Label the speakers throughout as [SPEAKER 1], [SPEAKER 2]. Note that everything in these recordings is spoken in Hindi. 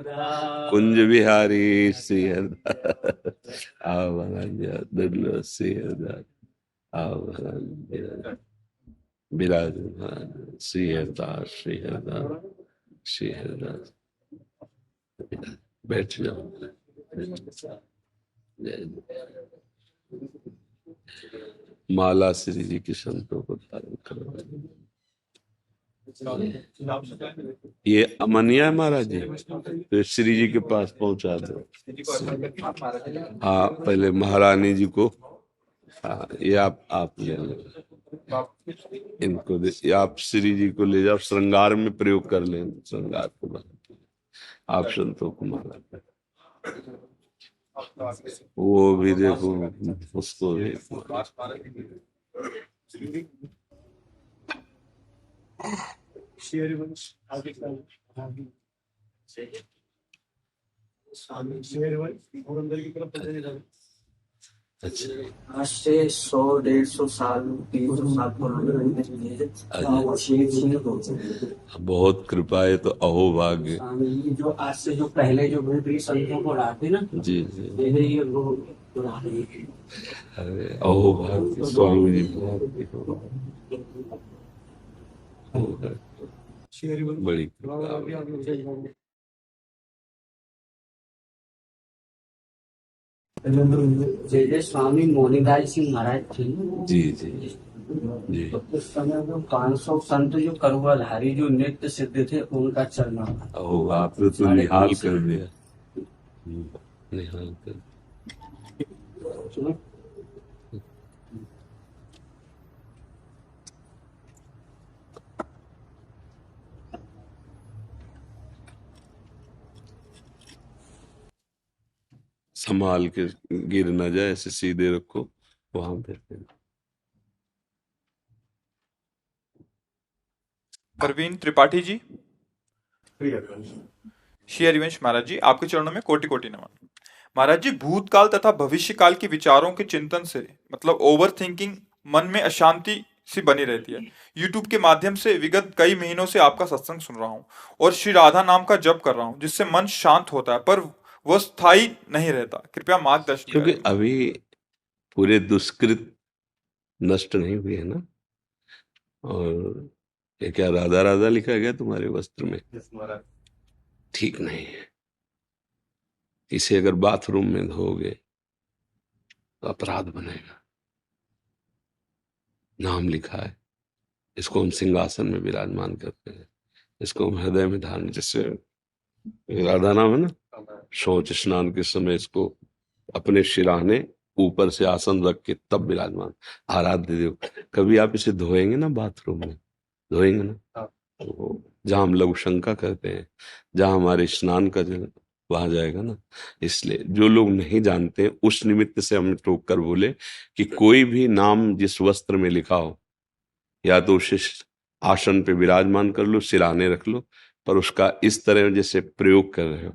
[SPEAKER 1] कुंज बिहारी श्री हरदास आओ दुर्लभ श्री हरदास आओ विराजमान श्री हरदास श्री हरदास श्री हरदास। बैठ जाओ। माला श्री जी के संतों को धारण करो। ये अमनिया महाराज जी, तो श्री जी के पास पहुंचा दो। हाँ, पहले महारानी जी को। हाँ, ये आप ले लो इनको, ये आप श्री जी को ले जाओ, श्रृंगार में प्रयोग कर लें। श्रृंगार को आप संतों को माला, वो भी देखो, उसको भी
[SPEAKER 2] आज से 100-150 साल 300 साल
[SPEAKER 1] बहुत कृपा है। तो अहो भाग्य
[SPEAKER 2] जो आज से जो पहले जो भूतरी संतों को लाते ना,
[SPEAKER 1] जी जी,
[SPEAKER 2] ये
[SPEAKER 1] अरे अहो भाग्य स्वामी जी, बड़ी कृपा।
[SPEAKER 2] जय जय स्वामी मोनीदास सिंह महाराज थे
[SPEAKER 1] जी जी जी।
[SPEAKER 2] उस समय जो 500 संत जो करुणाधारी जो नित्य सिद्ध थे उनका चलना था।
[SPEAKER 1] ओ, आपने तो निहाल कर दिया, निहाल कर। संभाल के गिर ना जाए, ऐसे सीधे रखो वहां पे।
[SPEAKER 3] प्रवीण त्रिपाठी जी, श्री हरिवंश महाराज जी, आपके चरणों में कोटि कोटि नमन। महाराज जी, भूतकाल तथा भविष्य काल के विचारों के चिंतन से मतलब ओवर थिंकिंग मन में अशांति सी बनी रहती है। यूट्यूब के माध्यम से विगत कई महीनों से आपका सत्संग सुन रहा हूँ और श्री राधा नाम का जप कर रहा हूँ, जिससे मन शांत होता है, पर वह स्थायी नहीं रहता। कृपया मार्गदर्शन
[SPEAKER 1] क्योंकि
[SPEAKER 3] करें।
[SPEAKER 1] अभी पूरे दुष्कृत नष्ट नहीं हुए है ना। और ये क्या राधा राधा लिखा गया तुम्हारे वस्त्र में? ठीक नहीं है। इसे अगर बाथरूम में धोगे तो अपराध बनेगा। नाम लिखा है, इसको हम सिंहासन में विराजमान करते हैं, इसको हम हृदय में धारण, जैसे राधा नाम है ना, शौच स्नान के समय इसको अपने शिराने ऊपर से आसन रख के तब विराजमान। आराध्य देव। कभी आप इसे धोएंगे ना, बाथरूम में धोएंगे ना, तो जहां हम लघु शंका करते हैं, जहां हमारे स्नान का जल वहां जाएगा ना। इसलिए जो लोग नहीं जानते उस निमित्त से हम टोक कर बोले कि कोई भी नाम जिस वस्त्र में लिखा हो, या तो उसे आसन पे विराजमान कर लो, सिराने रख लो, पर उसका इस तरह जैसे प्रयोग कर रहे हो,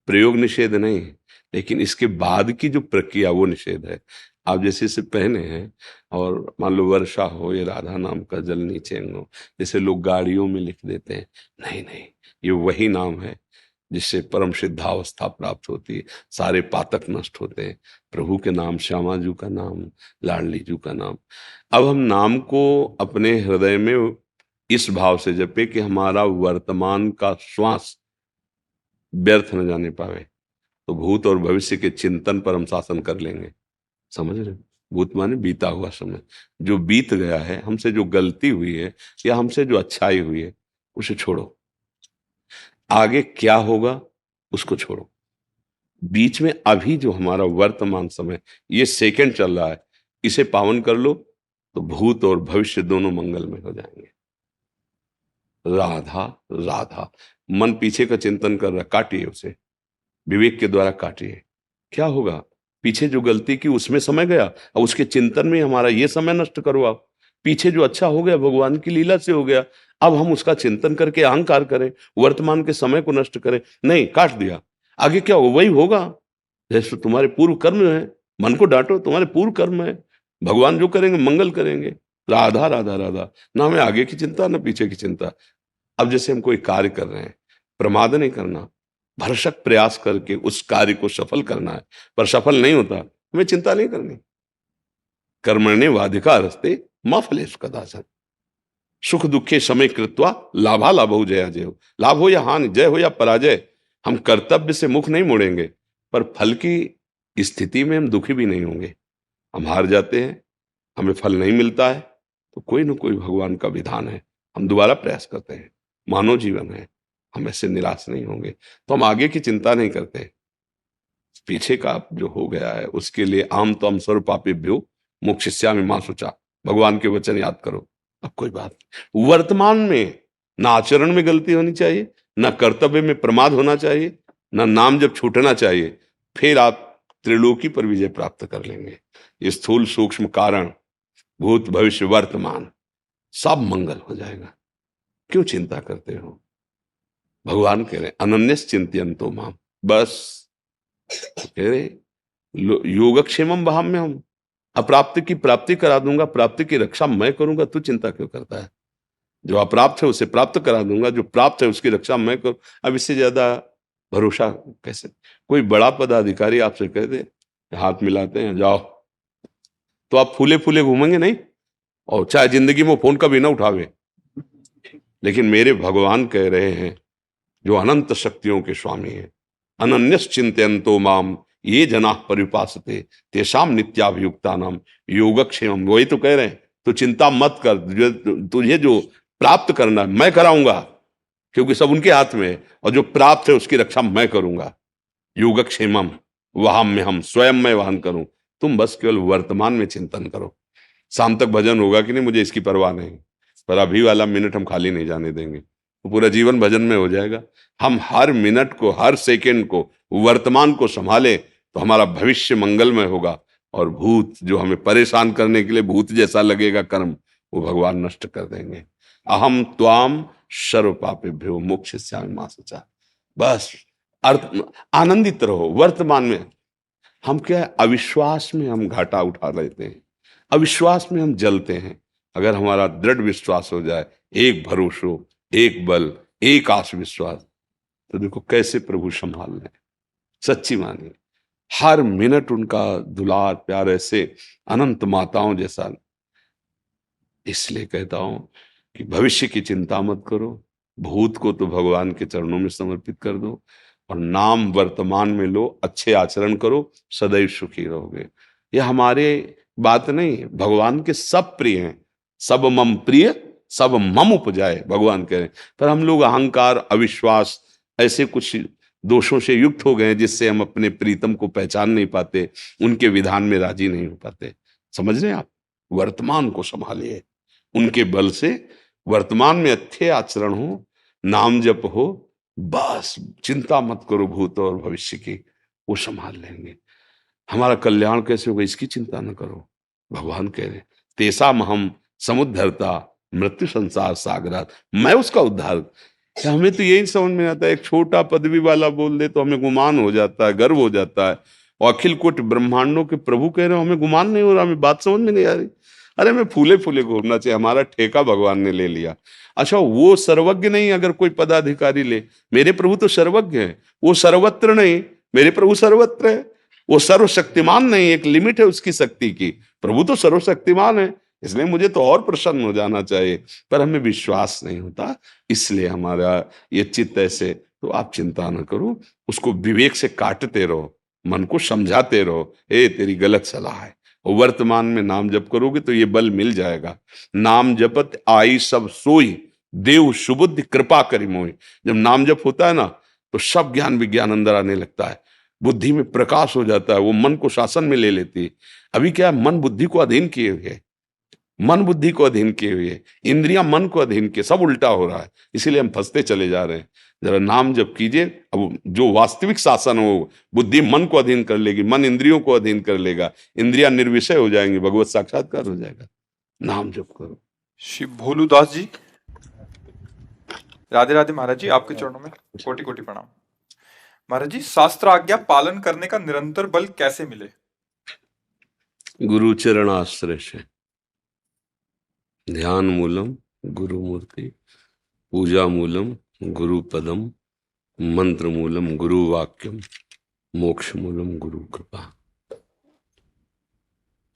[SPEAKER 1] प्रयोग निषेध नहीं है, लेकिन इसके बाद की जो प्रक्रिया वो निषेध है। आप जैसे इसे पहने हैं और मान लो वर्षा हो, ये राधा नाम का जल नीचे हो, जैसे लोग गाड़ियों में लिख देते हैं, नहीं नहीं, ये वही नाम है जिससे परम सिद्धावस्था प्राप्त होती है, सारे पातक नष्ट होते हैं। प्रभु के नाम, श्यामा जी का नाम, लाडली जी का नाम। अब हम नाम को अपने हृदय में इस भाव से जपे कि हमारा वर्तमान का श्वास व्यर्थ न जाने पावे, तो भूत और भविष्य के चिंतन पर हम शासन कर लेंगे। समझ रहे? भूत माने बीता हुआ समय, जो बीत गया है, हमसे जो गलती हुई है या हमसे जो अच्छाई हुई है, उसे छोड़ो। आगे क्या होगा उसको छोड़ो। बीच में अभी जो हमारा वर्तमान समय, ये सेकंड चल रहा है, इसे पावन कर लो, तो भूत और भविष्य दोनों मंगल में हो जाएंगे। राधा राधा, मन पीछे का चिंतन कर रहा, काटिए उसे, विवेक के द्वारा काटिए। क्या होगा? पीछे जो गलती की उसमें समय गया, और उसके चिंतन में हमारा ये समय नष्ट करो आप। पीछे जो अच्छा हो गया भगवान की लीला से हो गया, अब हम उसका चिंतन करके अहंकार करें, वर्तमान के समय को नष्ट करें? नहीं, काट दिया। आगे क्या होगा? वही होगा जैसे तुम्हारे पूर्व कर्म है। मन को डांटो, तुम्हारे पूर्व कर्म है, भगवान जो करेंगे मंगल करेंगे। राधा राधा राधा, ना हमें आगे की चिंता ना पीछे की चिंता। अब जैसे हम कोई कार्य कर रहे हैं, प्रमाद नहीं करना, भरसक प्रयास करके उस कार्य को सफल करना है, पर सफल नहीं होता, हमें चिंता नहीं करनी। कर्मण्येवाधिकारस्ते मा फलेषु कदाचन। सुख दुखे समय कृत्वा लाभा लाभौ जया जयो। लाभ हो या हानि, जय हो या पराजय, हम कर्तव्य से मुख नहीं मोड़ेंगे, पर फल की स्थिति में हम दुखी भी नहीं होंगे। हम हार जाते हैं, हमें फल नहीं मिलता है, तो कोई ना कोई भगवान का विधान है, हम दोबारा प्रयास करते हैं। मानव जीवन है, हम ऐसे निराश नहीं होंगे, तो हम आगे की चिंता नहीं करते। पीछे का जो हो गया है उसके लिए आम तो हम सर्व पापेभ्यो मोक्षयिष्यामि मा शुचा, भगवान के वचन याद करो। अब कोई बात नहीं। वर्तमान में ना आचरण में गलती होनी चाहिए, ना कर्तव्य में प्रमाद होना चाहिए, ना नाम जब छूटना चाहिए, फिर आप त्रिलोकी पर विजय प्राप्त कर लेंगे। ये स्थूल सूक्ष्म कारण, भूत भविष्य वर्तमान, सब मंगल हो जाएगा। क्यों चिंता करते हो? भगवान कह रहे अनन्यस चिंतयन्तो माम, बस कह रहे योगक्षेमम वहाम्य हम, अप्राप्त की प्राप्ति करा दूंगा, प्राप्ति की रक्षा मैं करूंगा, तू चिंता क्यों करता है? जो अप्राप्त है उसे प्राप्त करा दूंगा, जो प्राप्त है उसकी रक्षा मैं करूं। अब इससे ज्यादा भरोसा कैसे? कोई बड़ा पदाधिकारी आपसे कह दे, हाथ मिलाते हैं जाओ, तो आप फूले फूले घूमेंगे नहीं, और चाहे जिंदगी में फोन कभी ना उठावे। लेकिन मेरे भगवान कह रहे हैं, जो अनंत शक्तियों के स्वामी हैं, अनन्यस चिंतयन्तो माम ये जना परिपासते तेषाम नित्याभियुक्ता नाम योगक्षेमम। वही तो कह रहे हैं, तो चिंता मत कर, तुझे जो प्राप्त करना है मैं कराऊंगा, क्योंकि सब उनके हाथ में है, और जो प्राप्त है उसकी रक्षा मैं करूंगा। योगक्षेमम वहां में हम स्वयं मैं वाहन करूं, तुम बस केवल वर्तमान में चिंतन करो। शाम तक भजन होगा कि नहीं मुझे इसकी परवाह नहीं, पर अभी वाला मिनट हम खाली नहीं जाने देंगे, तो पूरा जीवन भजन में हो जाएगा। हम हर मिनट को, हर सेकंड को, वर्तमान को संभाले तो हमारा भविष्य मंगलमय होगा, और भूत जो हमें परेशान करने के लिए भूत जैसा लगेगा कर्म, वो भगवान नष्ट कर देंगे। अहम त्वाम सर्व पापेभ्यो मोक्षयिष्यामि मा शुचा। बस अर्थ आनंदित रहो वर्तमान में। हम क्या अविश्वास में हम घाटा उठा लेते हैं, अविश्वास में हम जलते हैं। अगर हमारा दृढ़ विश्वास हो जाए, एक भरोसो, एक बल, एक आस विश्वास, तो देखो कैसे प्रभु संभाल लें। सच्ची मानिए, हर मिनट उनका दुलार प्यार ऐसे अनंत माताओं जैसा। इसलिए कहता हूं कि भविष्य की चिंता मत करो, भूत को तो भगवान के चरणों में समर्पित कर दो, और नाम वर्तमान में लो, अच्छे आचरण करो, सदैव सुखी रहोगे। यह हमारे बात नहीं है, भगवान के सब प्रिय हैं। सब मम प्रिय सब मम उपजाए, भगवान कह रहे हैं। पर हम लोग अहंकार, अविश्वास, ऐसे कुछ दोषों से युक्त हो गए जिससे हम अपने प्रीतम को पहचान नहीं पाते, उनके विधान में राजी नहीं हो पाते। समझ रहे हैं आप? वर्तमान को संभालिए, उनके बल से वर्तमान में अच्छे आचरण हो, नाम जप हो, बस चिंता मत करो भूत और भविष्य की, वो संभाल लेंगे। हमारा कल्याण कैसे होगा इसकी चिंता न करो। भगवान कह रहे तेषाम हम समुद्धरता मृत्यु संसार सागरात, मैं उसका उद्धार। क्या हमें तो यही समझ में आता है, एक छोटा पदवी वाला बोल दे तो हमें गुमान हो जाता है, गर्व हो जाता है, और अखिल कोटि ब्रह्मांडों के प्रभु कह रहे हो हमें गुमान नहीं हो रहा, हमें बात समझ में नहीं आ रही। अरे मैं फूले फूले घूमना चाहिए, हमारा ठेका भगवान ने ले लिया। अच्छा वो सर्वज्ञ नहीं, अगर कोई पदाधिकारी ले, मेरे प्रभु तो सर्वज्ञ है, वो सर्वत्र नहीं, मेरे प्रभु सर्वत्र है। वो सर्वशक्तिमान नहीं, एक लिमिट है उसकी शक्ति की, प्रभु तो सर्वशक्तिमान है, इसलिए मुझे तो और प्रसन्न हो जाना चाहिए, पर हमें विश्वास नहीं होता, इसलिए हमारा ये चित्त ऐसे। तो आप चिंता न करो, उसको विवेक से काटते रहो, मन को समझाते रहो, ए तेरी गलत सलाह है, और वर्तमान में नाम जप करोगे तो ये बल मिल जाएगा। नाम जपत आई सब सोई, देव सुबुद्धि कृपा करी मोई। जब नाम जप होता है ना, तो सब ज्ञान विज्ञान अंदर आने लगता है, बुद्धि में प्रकाश हो जाता है, वो मन को शासन में ले लेती है। अभी क्या मन बुद्धि को अधीन किए हुए, मन बुद्धि को अधीन किए हुए, इंद्रियां मन को अधीन किए, सब उल्टा हो रहा है, इसीलिए हम फंसते चले जा रहे हैं। जरा नाम जप कीजिए, अब जो वास्तविक शासन हो, बुद्धि मन को अधीन कर लेगी, मन इंद्रियों को अधीन कर लेगा, इंद्रियां निर्विषय हो जाएंगी, भगवत साक्षात्कार हो जाएगा। नाम जप करो।
[SPEAKER 3] श्री भोलूदास जी, राधे राधे महाराज जी, आपके चरणों में कोटि कोटि प्रणाम। महाराज जी, शास्त्र आज्ञा पालन करने का निरंतर बल कैसे मिले?
[SPEAKER 1] गुरु चरण आश्रय से, ध्यान मूलम गुरु मूर्ति, पूजा मूलम गुरु पदम, मंत्र मूलम गुरु वाक्यम, मोक्ष मूलम गुरु कृपा।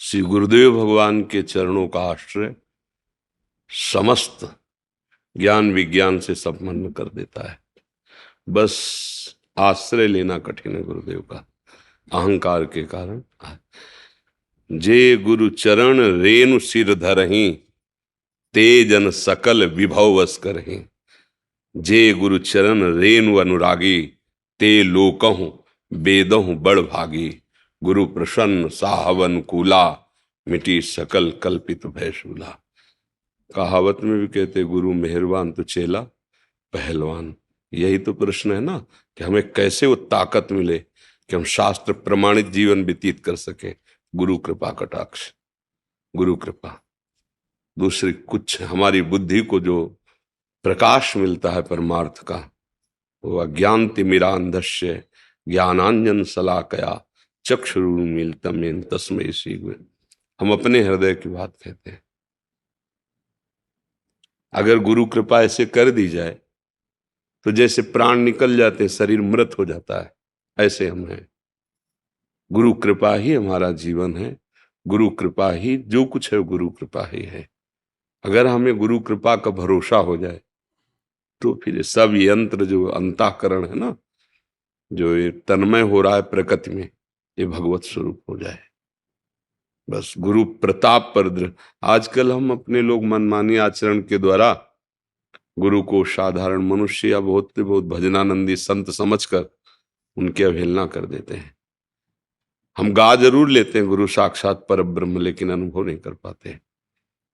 [SPEAKER 1] श्री गुरुदेव भगवान के चरणों का आश्रय समस्त ज्ञान विज्ञान से संपन्न कर देता है। बस आश्रय लेना कठिन है गुरुदेव का, अहंकार के कारण। जे गुरु चरण रेणु सिर धरहीं, ते जन सकल विभव वस करहीं। जे गुरु चरण रेणु अनुरागी, ते लोकहु वेदहु बड़ भागी। गुरु प्रसन्न साहब अनुकूला, मिटी सकल कल्पित भयशूला। कहावत में भी कहते गुरु मेहरबान तो चेला पहलवान। यही तो प्रश्न है ना कि हमें कैसे वो ताकत मिले कि हम शास्त्र प्रमाणित जीवन व्यतीत कर सके। गुरु कृपा कटाक्ष, गुरु कृपा। दूसरी कुछ हमारी बुद्धि को जो प्रकाश मिलता है परमार्थ का, वो अज्ञान तिमिरांधस्य ज्ञानांजन शलाकया चक्षुरुन्मीलितं येन तस्मै श्री गुरवे। हम अपने हृदय की बात कहते हैं। अगर गुरु कृपा ऐसे कर दी जाए तो जैसे प्राण निकल जाते हैं, शरीर मृत हो जाता है, ऐसे हम हैं। गुरु कृपा ही हमारा जीवन है, गुरु कृपा ही जो कुछ है, गुरु कृपा ही है। अगर हमें गुरु कृपा का भरोसा हो जाए तो फिर सब यंत्र जो अंतःकरण है ना, जो ये तन्मय हो रहा है प्रकृति में, ये भगवत स्वरूप हो जाए। बस गुरु प्रताप पर आजकल हम अपने लोग मनमानी आचरण के द्वारा गुरु को साधारण मनुष्य या बहुत भजनानंदी संत समझकर उनकी अवहेलना कर देते हैं। हम गा जरूर लेते हैं गुरु साक्षात पर ब्रह्म, लेकिन अनुभव नहीं कर पाते।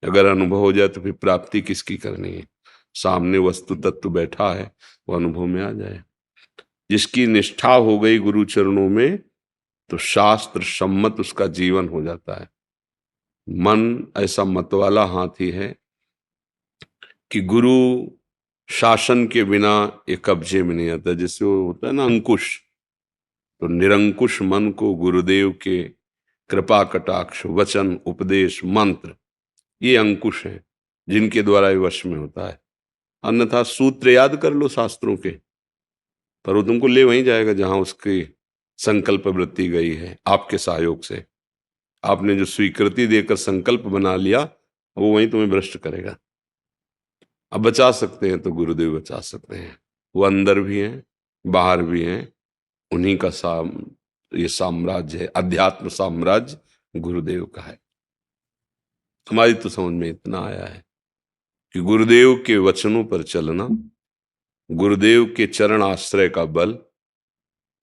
[SPEAKER 1] अगर अनुभव हो जाए तो फिर प्राप्ति किसकी करनी है? सामने वस्तु तत्व बैठा है, वो अनुभव में आ जाए। जिसकी निष्ठा हो गई गुरु चरणों में तो शास्त्र सम्मत उसका जीवन हो जाता है। मन ऐसा मतवाला हाथी है कि गुरु शासन के बिना ये कब्जे में नहीं आता। जैसे वो होता है ना अंकुश, तो निरंकुश मन को गुरुदेव के कृपा कटाक्ष वचन उपदेश मंत्र, ये अंकुश हैं जिनके द्वारा ये वश में होता है। अन्यथा सूत्र याद कर लो शास्त्रों के, पर वो तुमको ले वहीं जाएगा जहां उसकी संकल्प वृत्ति गई है। आपके सहयोग से आपने जो स्वीकृति देकर संकल्प बना लिया, वो वहीं तुम्हें भ्रष्ट करेगा। अब बचा सकते हैं तो गुरुदेव बचा सकते हैं। वो अंदर भी हैं, बाहर भी हैं। उन्हीं का ये साम्राज्य है, अध्यात्म साम्राज्य गुरुदेव का है। हमारी तो समझ में इतना आया है कि गुरुदेव के वचनों पर चलना, गुरुदेव के चरण आश्रय का बल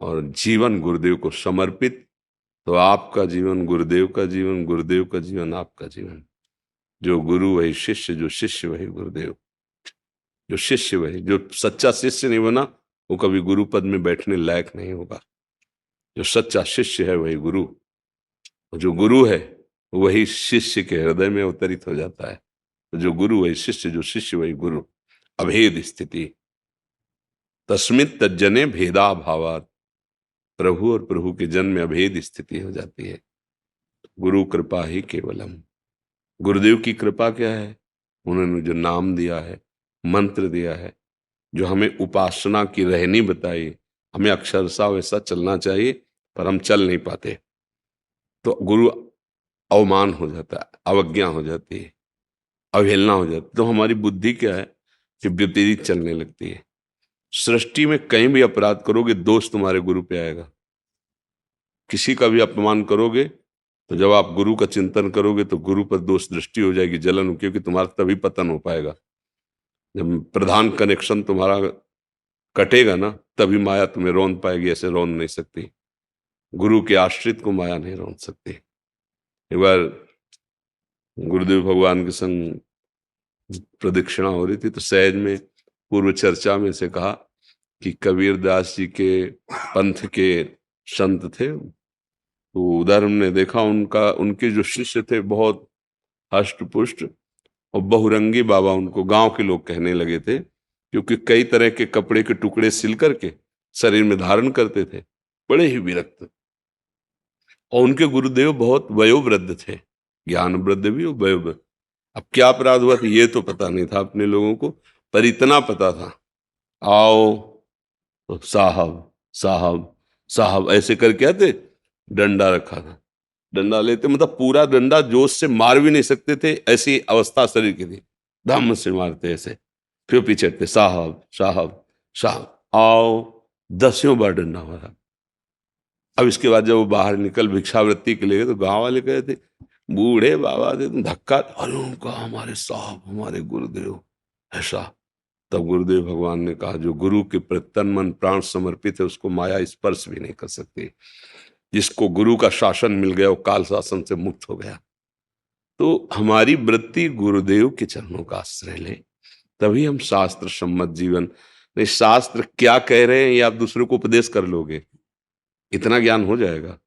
[SPEAKER 1] और जीवन गुरुदेव को समर्पित, तो आपका जीवन गुरुदेव का जीवन, गुरुदेव का जीवन आपका जीवन। जो गुरु वही शिष्य, जो शिष्य वही गुरुदेव। जो शिष्य वही, जो सच्चा शिष्य नहीं बना वो कभी गुरु पद में बैठने लायक नहीं होगा। जो सच्चा शिष्य है वही गुरु, और जो गुरु है वही शिष्य के हृदय में अवतरित हो जाता है। तो जो गुरु वही शिष्य, जो शिष्य वही गुरु। अभेद स्थिति तस्मित् तज्जने भेदा भावात्। प्रभु और प्रभु के जन में अभेद स्थिति हो जाती है। गुरु कृपा ही केवलम। गुरुदेव की कृपा क्या है? उन्होंने जो नाम दिया है, मंत्र दिया है, जो हमें उपासना की रहनी बताई, हमें अक्षरशः वैसा चलना चाहिए, पर हम चल नहीं पाते, तो गुरु अवमान हो जाता है, अवज्ञा हो जाती है, अवहेलना हो जाती है। तो हमारी बुद्धि क्या है कि विपरीत चलने लगती है। सृष्टि में कहीं भी अपराध करोगे, दोष तुम्हारे गुरु पे आएगा। किसी का भी अपमान करोगे तो जब आप गुरु का चिंतन करोगे तो गुरु पर दोष दृष्टि हो जाएगी, जलन, क्योंकि तुम्हारा तभी पतन हो पाएगा। जब प्रधान कनेक्शन तुम्हारा कटेगा ना, तभी माया तुम्हें रौंद पाएगी, ऐसे रौंद नहीं सकती। गुरु के आश्रित को माया नहीं रौंद सकती। एक बार गुरुदेव भगवान के संग प्रदक्षिणा हो रही थी, तो सहज में पूर्व चर्चा में से कहा कि कबीर दास जी के पंथ के संत थे, तो उधर हमने देखा उनके जो शिष्य थे बहुत हष्ट पुष्ट और बहुरंगी बाबा, उनको गांव के लोग कहने लगे थे, क्योंकि कई तरह के कपड़े के टुकड़े सिल करके शरीर में धारण करते थे, बड़े ही विरक्त। और उनके गुरुदेव बहुत वयोवृद्ध थे, ज्ञान वृद्ध भी और वयोवृद्ध। अब क्या अपराध हुआ था ये तो पता नहीं था अपने लोगों को, पर इतना पता था, आओ तो साहब साहब साहब ऐसे करके आते, डंडा रखा था, डंडा लेते, मतलब पूरा डंडा जोश से मार भी नहीं सकते थे, ऐसी अवस्था शरीर की थी, धम्म से मारते ऐसे। फिर पीछे हटते, साहब साहब साहब, आओ, 10 बार डंडा मारा। अब इसके बाद जब वो बाहर निकल भिक्षावृत्ति के लिए, तो गांव वाले कहे थे, बूढ़े बाबा थे, तुम धक्का, अरे उनका हमारे साहब, हमारे गुरुदेव, ऐसा। तब गुरुदेव भगवान ने कहा, जो गुरु के प्रति तन मन प्राण समर्पित है उसको माया स्पर्श भी नहीं कर सकती। जिसको गुरु का शासन मिल गया वो काल शासन से मुक्त हो गया। तो हमारी वृत्ति गुरुदेव के चरणों का आश्रय ले, तभी हम शास्त्र सम्मत जीवन। नहीं, शास्त्र क्या कह रहे हैं ये आप दूसरे को उपदेश कर लोगे, इतना ज्ञान हो जाएगा,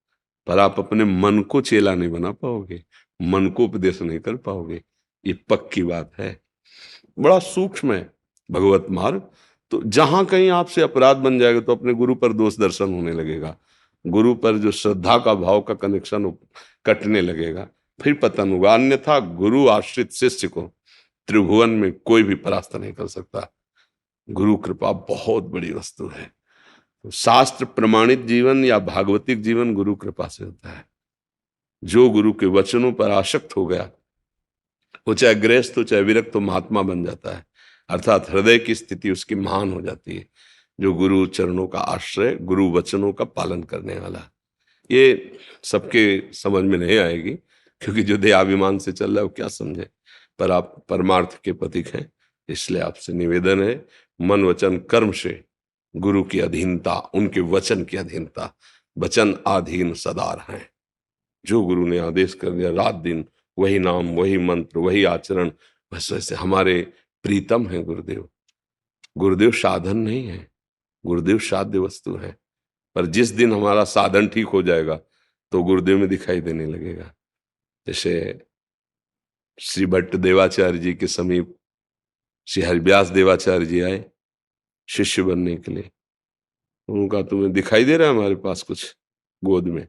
[SPEAKER 1] पर आप अपने मन को चेला नहीं बना पाओगे, मन को उपदेश नहीं कर पाओगे। ये पक्की बात है, बड़ा सूक्ष्म है भगवत मार्ग। तो जहां कहीं आपसे अपराध बन जाएगा तो अपने गुरु पर दोष दर्शन होने लगेगा, गुरु पर जो श्रद्धा का भाव का कनेक्शन कटने लगेगा, फिर पतन होगा। अन्यथा गुरु आश्रित शिष्य को त्रिभुवन में कोई भी परास्त नहीं कर सकता। गुरु कृपा बहुत बड़ी वस्तु है। तो शास्त्र प्रमाणित जीवन या भागवतिक जीवन गुरु कृपा से होता है। जो गुरु के वचनों पर आसक्त हो गया, वो चाहे गृहस्थ हो चाहे विरक्त हो, महात्मा बन जाता है, अर्थात हृदय की स्थिति उसकी महान हो जाती है। जो गुरु चरणों का आश्रय, गुरु वचनों का पालन करने वाला, ये सबके समझ में नहीं आएगी, क्योंकि जो देहाभिमान से चल रहा है वो क्या समझे। पर आप परमार्थ के प्रतीक हैं, इसलिए आपसे निवेदन है, मन वचन कर्म से गुरु की अधीनता, उनके वचन की अधीनता, वचन आधीन सदार हैं। जो गुरु ने आदेश कर दिया, रात दिन वही नाम, वही मंत्र, वही आचरण, बस वैसे हमारे प्रीतम है गुरुदेव। गुरुदेव साधन नहीं है, गुरुदेव साध्य वस्तु है। पर जिस दिन हमारा साधन ठीक हो जाएगा तो गुरुदेव में दिखाई देने लगेगा। जैसे श्री भट्ट देवाचार्य जी के समीप श्री हरिव्यास देवाचार्य जी आए शिष्य बनने के लिए। उनका तुम्हें दिखाई दे रहा है हमारे पास कुछ गोद में?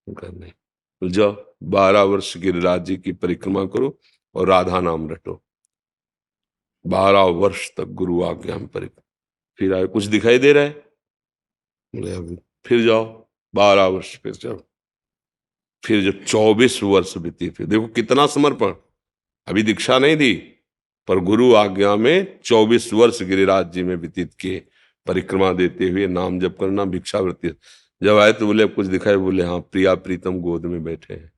[SPEAKER 1] उनका नहीं। तो जाओ 12 वर्ष गिरिराज जी की परिक्रमा करो और राधा नाम रटो। 12 वर्ष तक गुरु आज्ञा में परिक्रमा। फिर आए, कुछ दिखाई दे रहा है? बोले फिर जाओ 12 वर्ष, फिर जाओ। फिर जब 24 वर्ष बीती, फिर देखो कितना समर्पण। अभी दीक्षा नहीं दी, पर गुरु आज्ञा में 24 वर्ष गिरिराज जी में व्यतीत किए, परिक्रमा देते हुए नाम जप करना, भिक्षावृत्ति। जब आए तो बोले कुछ दिखाई? बोले हाँ, प्रिया प्रीतम गोद में बैठे हैं।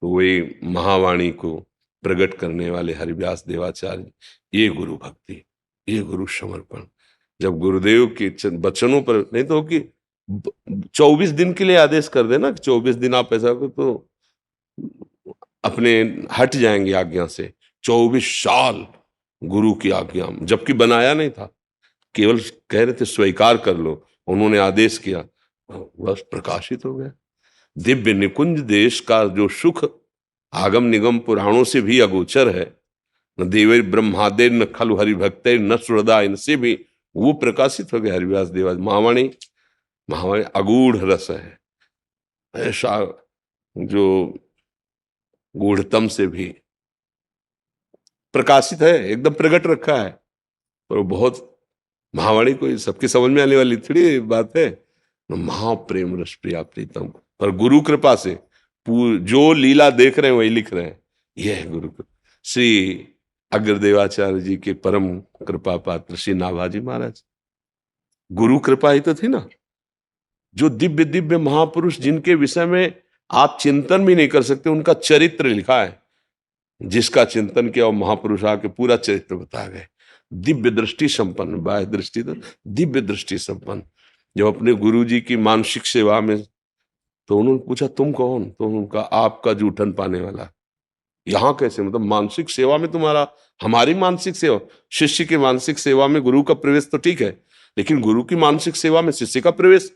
[SPEAKER 1] तो वही महावाणी को प्रकट करने वाले हरिव्यास देवाचार्य, ये गुरु भक्ति, ये गुरु समर्पण। जब गुरुदेव के वचनों पर, नहीं तो कि 24 दिन के लिए आदेश कर देना, 24 दिन आप ऐसा करो तो अपने हट जाएंगे आज्ञा से। 24 साल गुरु की आज्ञा, जबकि बनाया नहीं था, केवल कह रहे थे स्वीकार कर लो, उन्होंने आदेश किया, बस प्रकाशित हो गया। दिव्य निकुंज देश का जो सुख आगम निगम पुराणों से भी अगोचर है, न देव ब्रह्मादे न खलु हरिभक्ते न सुहृदा, इनसे भी वो प्रकाशित हो गया। हरिव्यास देवा महावाणी, महावाणी अगूढ़ रस है, ऐसा जो गूढ़तम से भी प्रकाशित है, एकदम प्रकट रखा है। पर वो बहुत महावाणी कोई सबकी समझ में आने वाली थोड़ी बात है। महाप्रेम रस प्रिया प्रीतम, पर गुरु कृपा से जो लीला देख रहे हैं वही लिख रहे हैं। यह है गुरु कृपा। श्री अग्रदेवाचार्य जी के परम कृपा पात्र श्री नाभाजी महाराज, गुरु कृपा ही तो थी ना। जो दिव्य दिव्य महापुरुष जिनके विषय में आप चिंतन भी नहीं कर सकते, उनका चरित्र लिखा है। जिसका चिंतन किया वो महापुरुष आके पूरा चरित्र बता गए। दिव्य दृष्टि संपन्न, बाह्य दृष्टि तो दिव्य दृष्टि संपन्न। जब अपने गुरु जी की मानसिक सेवा में, तो उन्होंने पूछा तुम कौन? तो उनका आपका जूठन पाने वाला। यहाँ कैसे? मतलब मानसिक सेवा में तुम्हारा, हमारी मानसिक सेवा, शिष्य की मानसिक सेवा में गुरु का प्रवेश तो ठीक है, लेकिन गुरु की मानसिक सेवा में शिष्य का प्रवेश,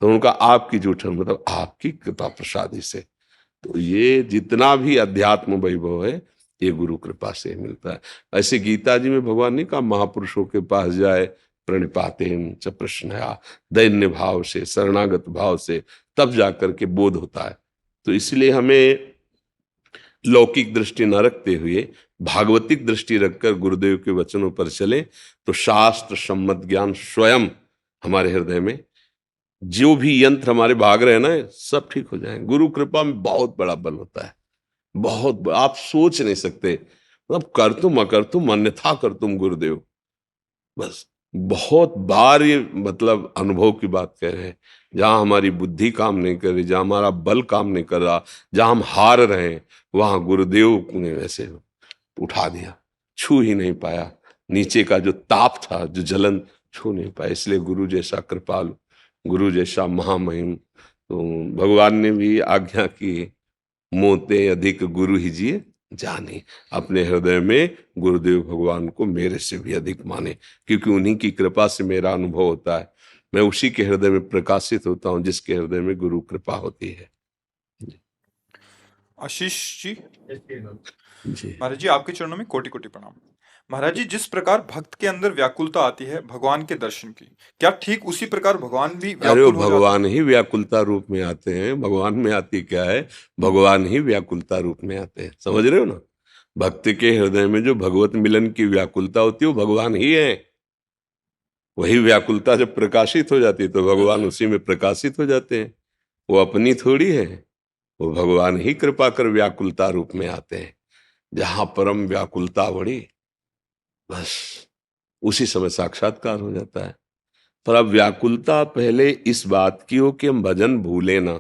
[SPEAKER 1] तो उनका आपकी जूठन, मतलब आपकी कृपा प्रसादी से। तो ये जितना भी अध्यात्म वैभव है ये गुरु कृपा से मिलता है। ऐसे गीता जी में भगवान ने कहा महापुरुषों के पास जाए, प्रणिपातेन च प्रश्नया, दैन्य भाव से, शरणागत भाव से, तब जाकर के बोध होता है। तो इसलिए हमें लौकिक दृष्टि न रखते हुए भागवतिक दृष्टि रखकर गुरुदेव के वचनों पर चले तो शास्त्र सम्मत ज्ञान स्वयं हमारे हृदय में, जो भी यंत्र हमारे भाग रहे हैं ना, सब ठीक हो जाएंगे। गुरु कृपा में बहुत बड़ा बल होता है, बहुत आप सोच नहीं सकते। मतलब कर तुम अकर तुम अन्यथा कर तुम गुरुदेव, बस बहुत बार ये मतलब अनुभव की बात कह रहे हैं। जहां हमारी बुद्धि काम नहीं कर रही, जहां हमारा बल काम नहीं कर रहा, जहां हम हार रहे हैं, वहां गुरुदेव ने वैसे उठा दिया, छू ही नहीं पाया। नीचे का जो ताप था, जो जलन, छू नहीं पाया। इसलिए गुरु जैसा कृपालु, गुरु जैसा महामहिम, तो भगवान ने भी आज्ञा की, मोते अधिक गुरु ही जिए जाने। अपने हृदय में गुरुदेव भगवान को मेरे से भी अधिक माने, क्योंकि उन्हीं की कृपा से मेरा अनुभव होता है। मैं उसी के हृदय में प्रकाशित होता हूँ जिसके हृदय में गुरु कृपा होती है।
[SPEAKER 3] आशीष जी,
[SPEAKER 1] जी
[SPEAKER 3] महाराज जी आपके चरणों में कोटि कोटि प्रणाम। महाराज जी, जिस प्रकार भक्त के अंदर व्याकुलता आती है भगवान के दर्शन की, क्या ठीक उसी प्रकार भगवान भी
[SPEAKER 1] अरे वो
[SPEAKER 3] व्याकुल हो जाते
[SPEAKER 1] भगवान ही व्याकुलता रूप में आते हैं। भगवान में आती क्या है, भगवान ही व्याकुलता रूप में आते हैं। समझ रहे हो ना? भक्त के हृदय में जो भगवत मिलन की व्याकुलता होती है वो भगवान ही है। वही व्याकुलता जब प्रकाशित हो जाती है तो भगवान उसी में प्रकाशित हो जाते हैं। वो अपनी थोड़ी है, वो भगवान ही कृपा कर व्याकुलता रूप में आते हैं। जहां परम व्याकुलता बढ़ी, बस उसी समय साक्षात्कार हो जाता है। पर अब व्याकुलता पहले इस बात की हो कि हम भजन भूले ना,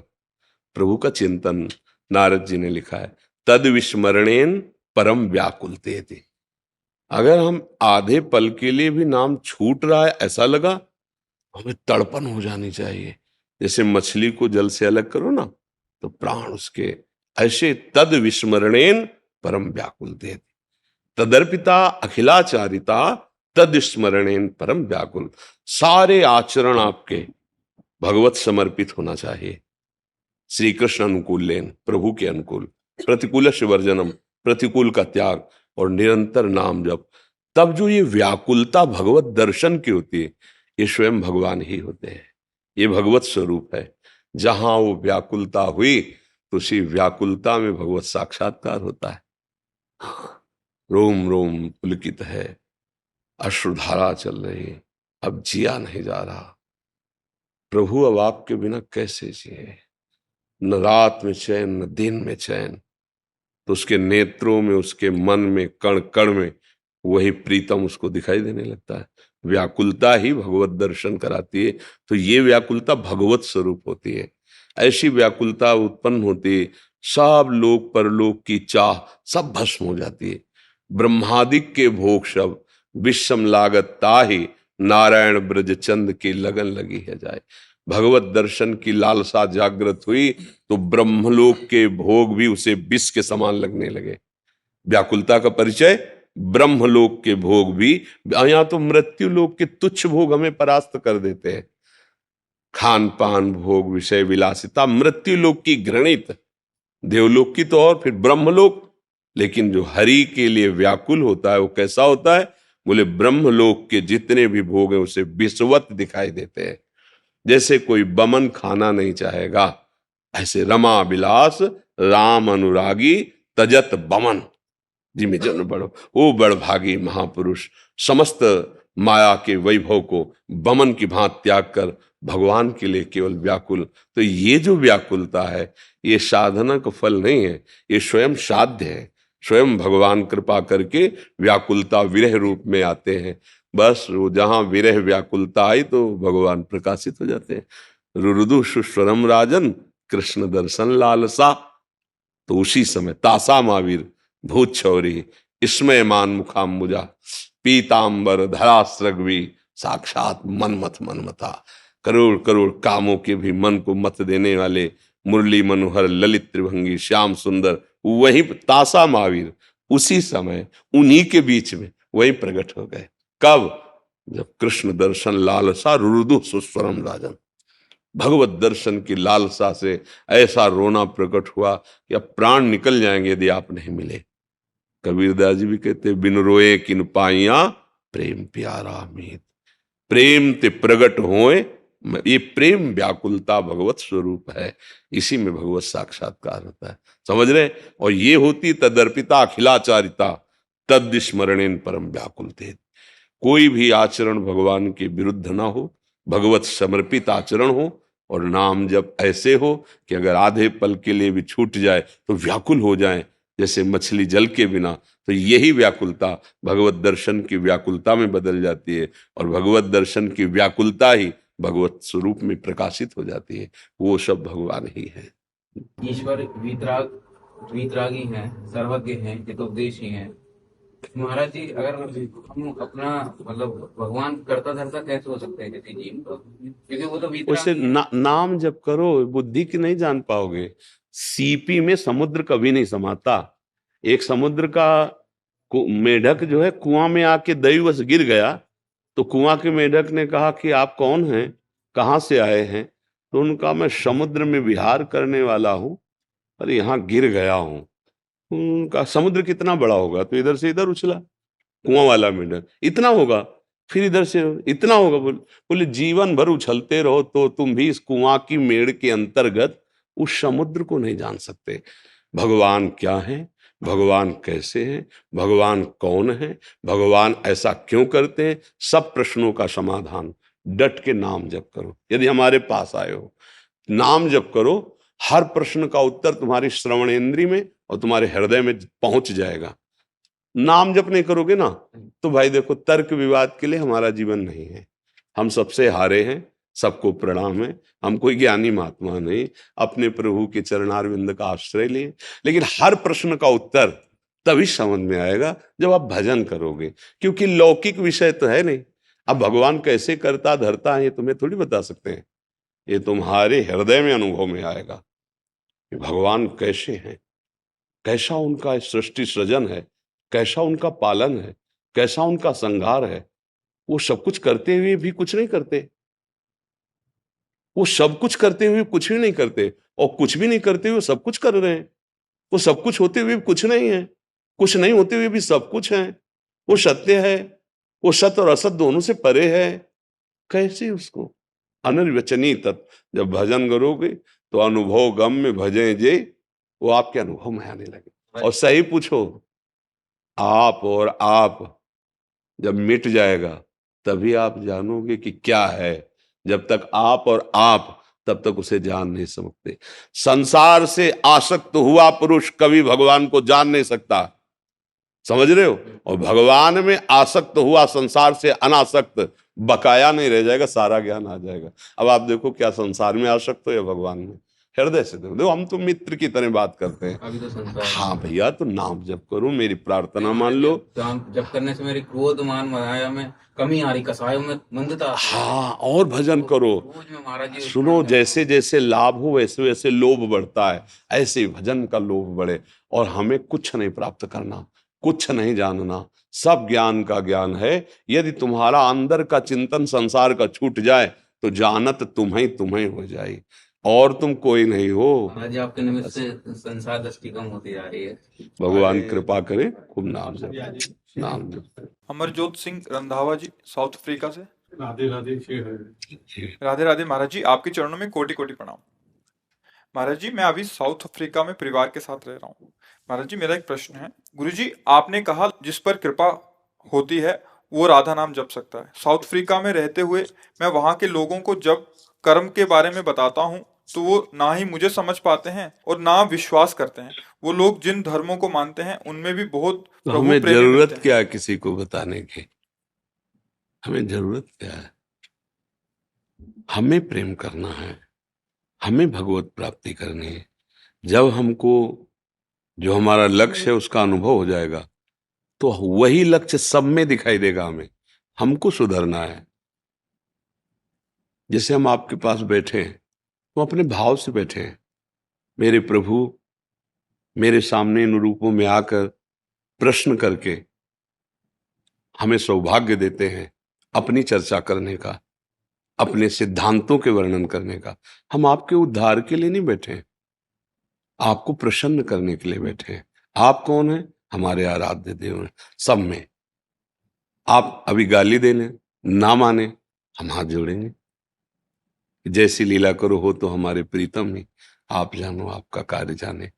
[SPEAKER 1] प्रभु का चिंतन। नारद जी ने लिखा है, तद विस्मरणेन परम व्याकुलते थे। अगर हम आधे पल के लिए भी नाम छूट रहा है, ऐसा लगा, हमें तड़पन हो जानी चाहिए। जैसे मछली को जल से अलग करो ना तो प्राण उसके, ऐसे तद विस्मरणेन परम व्याकुलते थे। तदर्पिता अखिलाचारिता तद स्मरणेन परम व्याकुल। सारे आचरण आपके भगवत समर्पित होना चाहिए। श्री कृष्ण अनुकूल लेन, प्रभु के अनुकूल, प्रतिकूल वर्जनम, प्रतिकूल का त्याग, और निरंतर नाम जप। तब जो ये व्याकुलता भगवत दर्शन की होती है, ये स्वयं भगवान ही होते हैं। ये भगवत स्वरूप है। जहां वो व्याकुलता हुई तो उसी व्याकुलता में भगवत साक्षात्कार होता है। रोम रोम पुलकित है, अश्रुधारा चल रही, अब जिया नहीं जा रहा। प्रभु अब आपके बिना कैसे जिए? न रात में चैन, न दिन में चैन। तो उसके नेत्रों में, उसके मन में, कण कण में वही प्रीतम उसको दिखाई देने लगता है। व्याकुलता ही भगवत दर्शन कराती है। तो ये व्याकुलता भगवत स्वरूप होती है। ऐसी व्याकुलता उत्पन्न होती है, सब लोक परलोक की चाह सब भस्म हो जाती है। ब्रह्मादिक के भोग शब विषम लागत ताहि, नारायण ब्रज चंद की लगन लगी है जाए। भगवत दर्शन की लालसा जागृत हुई तो ब्रह्मलोक के भोग भी उसे विष के समान लगने लगे। व्याकुलता का परिचय ब्रह्मलोक के भोग भी, यहां तो मृत्यु लोक के तुच्छ भोग हमें परास्त कर देते हैं। खान पान भोग विषय विलासिता मृत्यु लोक की घृणित, देवलोक की तो और फिर ब्रह्मलोक। लेकिन जो हरि के लिए व्याकुल होता है वो कैसा होता है? बोले ब्रह्मलोक के जितने भी भोग हैं उसे विषवत दिखाई देते हैं। जैसे कोई बमन खाना नहीं चाहेगा, ऐसे रमा विलास राम अनुरागी तजत बमन जिमे जन बड़ो। वो बड़भागी महापुरुष समस्त माया के वैभव को बमन की भांति त्याग कर भगवान के लिए केवल व्याकुल। तो ये जो व्याकुलता है ये साधना का फल नहीं है, ये स्वयं साध्य है। स्वयं भगवान कृपा करके व्याकुलता विरह रूप में आते हैं। बस वो जहां विरह व्याकुलता आई तो भगवान प्रकाशित हो जाते हैं। रुरुदु सुस्वरम राजन कृष्ण दर्शन लालसा। तो उसी समय तासा महावीर भूत छौरी इसमय मान मुखाम्बुजा पीतांबर धरास्रग्वी साक्षात मनमथ मनमथा। करोड़ करोड़ कामों के भी मन को मत देने वाले मुरली मनोहर ललित त्रिभंगी श्याम सुंदर वही तासा महावीर उसी समय उन्हीं के बीच में वही प्रकट हो गए। कब? जब कृष्ण दर्शन लालसा रुरुदु सुस्वरम राजन। भगवत दर्शन की लालसा से ऐसा रोना प्रकट हुआ कि अब प्राण निकल जाएंगे यदि आप नहीं मिले। कबीरदास जी भी कहते बिन रोए किन पाइया प्रेम प्यारा मीत। प्रेम ते प्रगट होए, ये प्रेम व्याकुलता भगवत स्वरूप है। इसी में भगवत साक्षात्कार होता है। समझ रहे? और ये होती तदर्पिता अखिलाचारिता। तद स्मरणेन परम व्याकुल थे। कोई भी आचरण भगवान के विरुद्ध ना हो, भगवत समर्पित आचरण हो, और नाम जब ऐसे हो कि अगर आधे पल के लिए भी छूट जाए तो व्याकुल हो जाए, जैसे मछली जल के बिना। तो यही व्याकुलता भगवत दर्शन की व्याकुलता में बदल जाती है, और भगवत दर्शन की व्याकुलता ही भगवत स्वरूप में प्रकाशित हो जाती है। वो सब भगवान ही है।
[SPEAKER 4] ईश्वर वीतरागी हैं, सर्वज्ञ हैं, हितोपदेशी हैं। महाराज जी, अगर हम अपना मतलब भगवान करता धरता कैसे हो सकते हैं किसी जीव को, क्योंकि वो तो
[SPEAKER 1] वैसे
[SPEAKER 4] वीतरागी है।
[SPEAKER 1] नाम जब करो बुद्धि की नहीं जान पाओगे। सीपी में समुद्र कभी नहीं समाता। एक समुद्र का मेढक जो है कुआं में आके दैवश गिर गया, तो कुआं के मेढक ने कहा कि आप कौन हैं, कहाँ से आए हैं? तो उनका मैं समुद्र में विहार करने वाला हूँ और यहाँ गिर गया हूँ। उनका समुद्र कितना बड़ा होगा? तो इधर से इधर उछला कुआं वाला मेंढक, इतना होगा। फिर इधर से इतना होगा। बोले जीवन भर उछलते रहो तो तुम भी इस कुआं की मेड़ के अंतर्गत उस समुद्र को नहीं जान सकते। भगवान क्या है, भगवान कैसे हैं, भगवान कौन है, भगवान ऐसा क्यों करते हैं, सब प्रश्नों का समाधान डट के नाम जप करो। यदि हमारे पास आए हो, नाम जप करो, हर प्रश्न का उत्तर तुम्हारी श्रवणेंद्री में और तुम्हारे हृदय में पहुंच जाएगा। नाम जप नहीं करोगे ना, तो भाई देखो, तर्क विवाद के लिए हमारा जीवन नहीं है। हम सबसे हारे हैं, सबको प्रणाम है। हम कोई ज्ञानी महात्मा नहीं, अपने प्रभु के चरणारविंद का आश्रय लिए। लेकिन हर प्रश्न का उत्तर तभी समझ में आएगा जब आप भजन करोगे, क्योंकि लौकिक विषय तो है नहीं। अब भगवान कैसे करता धरता है ये तुम्हें थोड़ी बता सकते हैं, ये तुम्हारे हृदय में अनुभव में आएगा कि भगवान कैसे हैं, कैसा उनका सृष्टि सृजन है, कैसा उनका पालन है, कैसा उनका संहार है। वो सब कुछ करते हुए भी कुछ नहीं करते, वो सब कुछ करते हुए कुछ भी नहीं करते, और कुछ भी नहीं करते हुए सब कुछ कर रहे हैं। वो सब कुछ होते हुए भी कुछ नहीं है, कुछ नहीं होते हुए भी सब कुछ है। वो सत्य है, वो सत्य और असत दोनों से परे है। कैसे उसको अनिर्वचनीय तत्व जब भजन करोगे तो अनुभव गम में भजे जे, वो आपके अनुभव में आने लगे। और सही पूछो, आप और आप जब मिट जाएगा तभी आप जानोगे कि क्या है। जब तक आप और आप, तब तक उसे जान नहीं सकते। संसार से आसक्त हुआ पुरुष कभी भगवान को जान नहीं सकता, समझ रहे हो? और भगवान में आसक्त हुआ संसार से अनासक्त बकाया नहीं रह जाएगा, सारा ज्ञान आ जाएगा। अब आप देखो, क्या संसार में आसक्त हो या भगवान में? हृदय से देखो, हम तो मित्र की तरह बात करते हैं।
[SPEAKER 4] अभी तो संसार।
[SPEAKER 1] हाँ भैया, तो नाम जप करो, मेरी प्रार्थना मान लो।
[SPEAKER 4] जब करने से मेरी क्रोध मान माया में कमी आ रही, कसायों में मंदता।
[SPEAKER 1] हाँ, और भजन करो।
[SPEAKER 4] रोज में महाराज जी
[SPEAKER 1] सुनो, जैसे जैसे लाभ हो वैसे वैसे लोभ बढ़ता है, ऐसे ही भजन का लोभ बढ़े। और हमें कुछ नहीं प्राप्त करना, कुछ नहीं जानना, सब ज्ञान का ज्ञान है। यदि तुम्हारा अंदर का चिंतन संसार का छूट जाए तो जानत तुम्हें हो जाए, और तुम कोई नहीं हो।
[SPEAKER 4] महाराज जी, आपके निमित्त से संसार दृष्टि कम होती जा रही है।
[SPEAKER 1] भगवान कृपा करे, खूब नाम जप, नाम जप।
[SPEAKER 3] अमरजोत सिंह रंधावा जी, साउथ अफ्रीका से।
[SPEAKER 5] राधे राधे।
[SPEAKER 3] राधे राधे महाराज जी, आपके चरणों में कोटि कोटि प्रणाम। महाराज जी, मैं अभी साउथ अफ्रीका में परिवार के साथ रह रहा हूँ। महाराज जी, मेरा एक प्रश्न है। गुरु जी, आपने कहा जिस पर कृपा होती है वो राधा नाम जप सकता है। साउथ अफ्रीका में रहते हुए मैं वहां के लोगों को जब कर्म के बारे में बताता हूँ तो वो ना ही मुझे समझ पाते हैं और ना विश्वास करते हैं। वो लोग जिन धर्मों को मानते हैं उनमें भी बहुत
[SPEAKER 1] तो
[SPEAKER 3] प्रभु
[SPEAKER 1] हमें
[SPEAKER 3] प्रेमी मिलते
[SPEAKER 1] जरूरत
[SPEAKER 3] हैं।
[SPEAKER 1] क्या है किसी को बताने की? हमें जरूरत क्या है? हमें प्रेम करना है, हमें भगवत प्राप्ति करनी है। जब हमको जो हमारा लक्ष्य है उसका अनुभव हो जाएगा तो वही लक्ष्य सब में दिखाई देगा। हमें हमको सुधरना है। जैसे हम आपके पास बैठे हैं, तो अपने भाव से बैठे हैं। मेरे प्रभु मेरे सामने इन रूपों में आकर प्रश्न करके हमें सौभाग्य देते हैं अपनी चर्चा करने का, अपने सिद्धांतों के वर्णन करने का। हम आपके उद्धार के लिए नहीं बैठे हैं, आपको प्रसन्न करने के लिए बैठे हैं। आप कौन हैं? हमारे आराध्य देव हैं सब में। आप अभी गाली देने ना माने, हम हाथ जोड़ेंगे। जैसी लीला करो हो तो हमारे प्रीतम ही, आप जानो आपका कार्य जाने।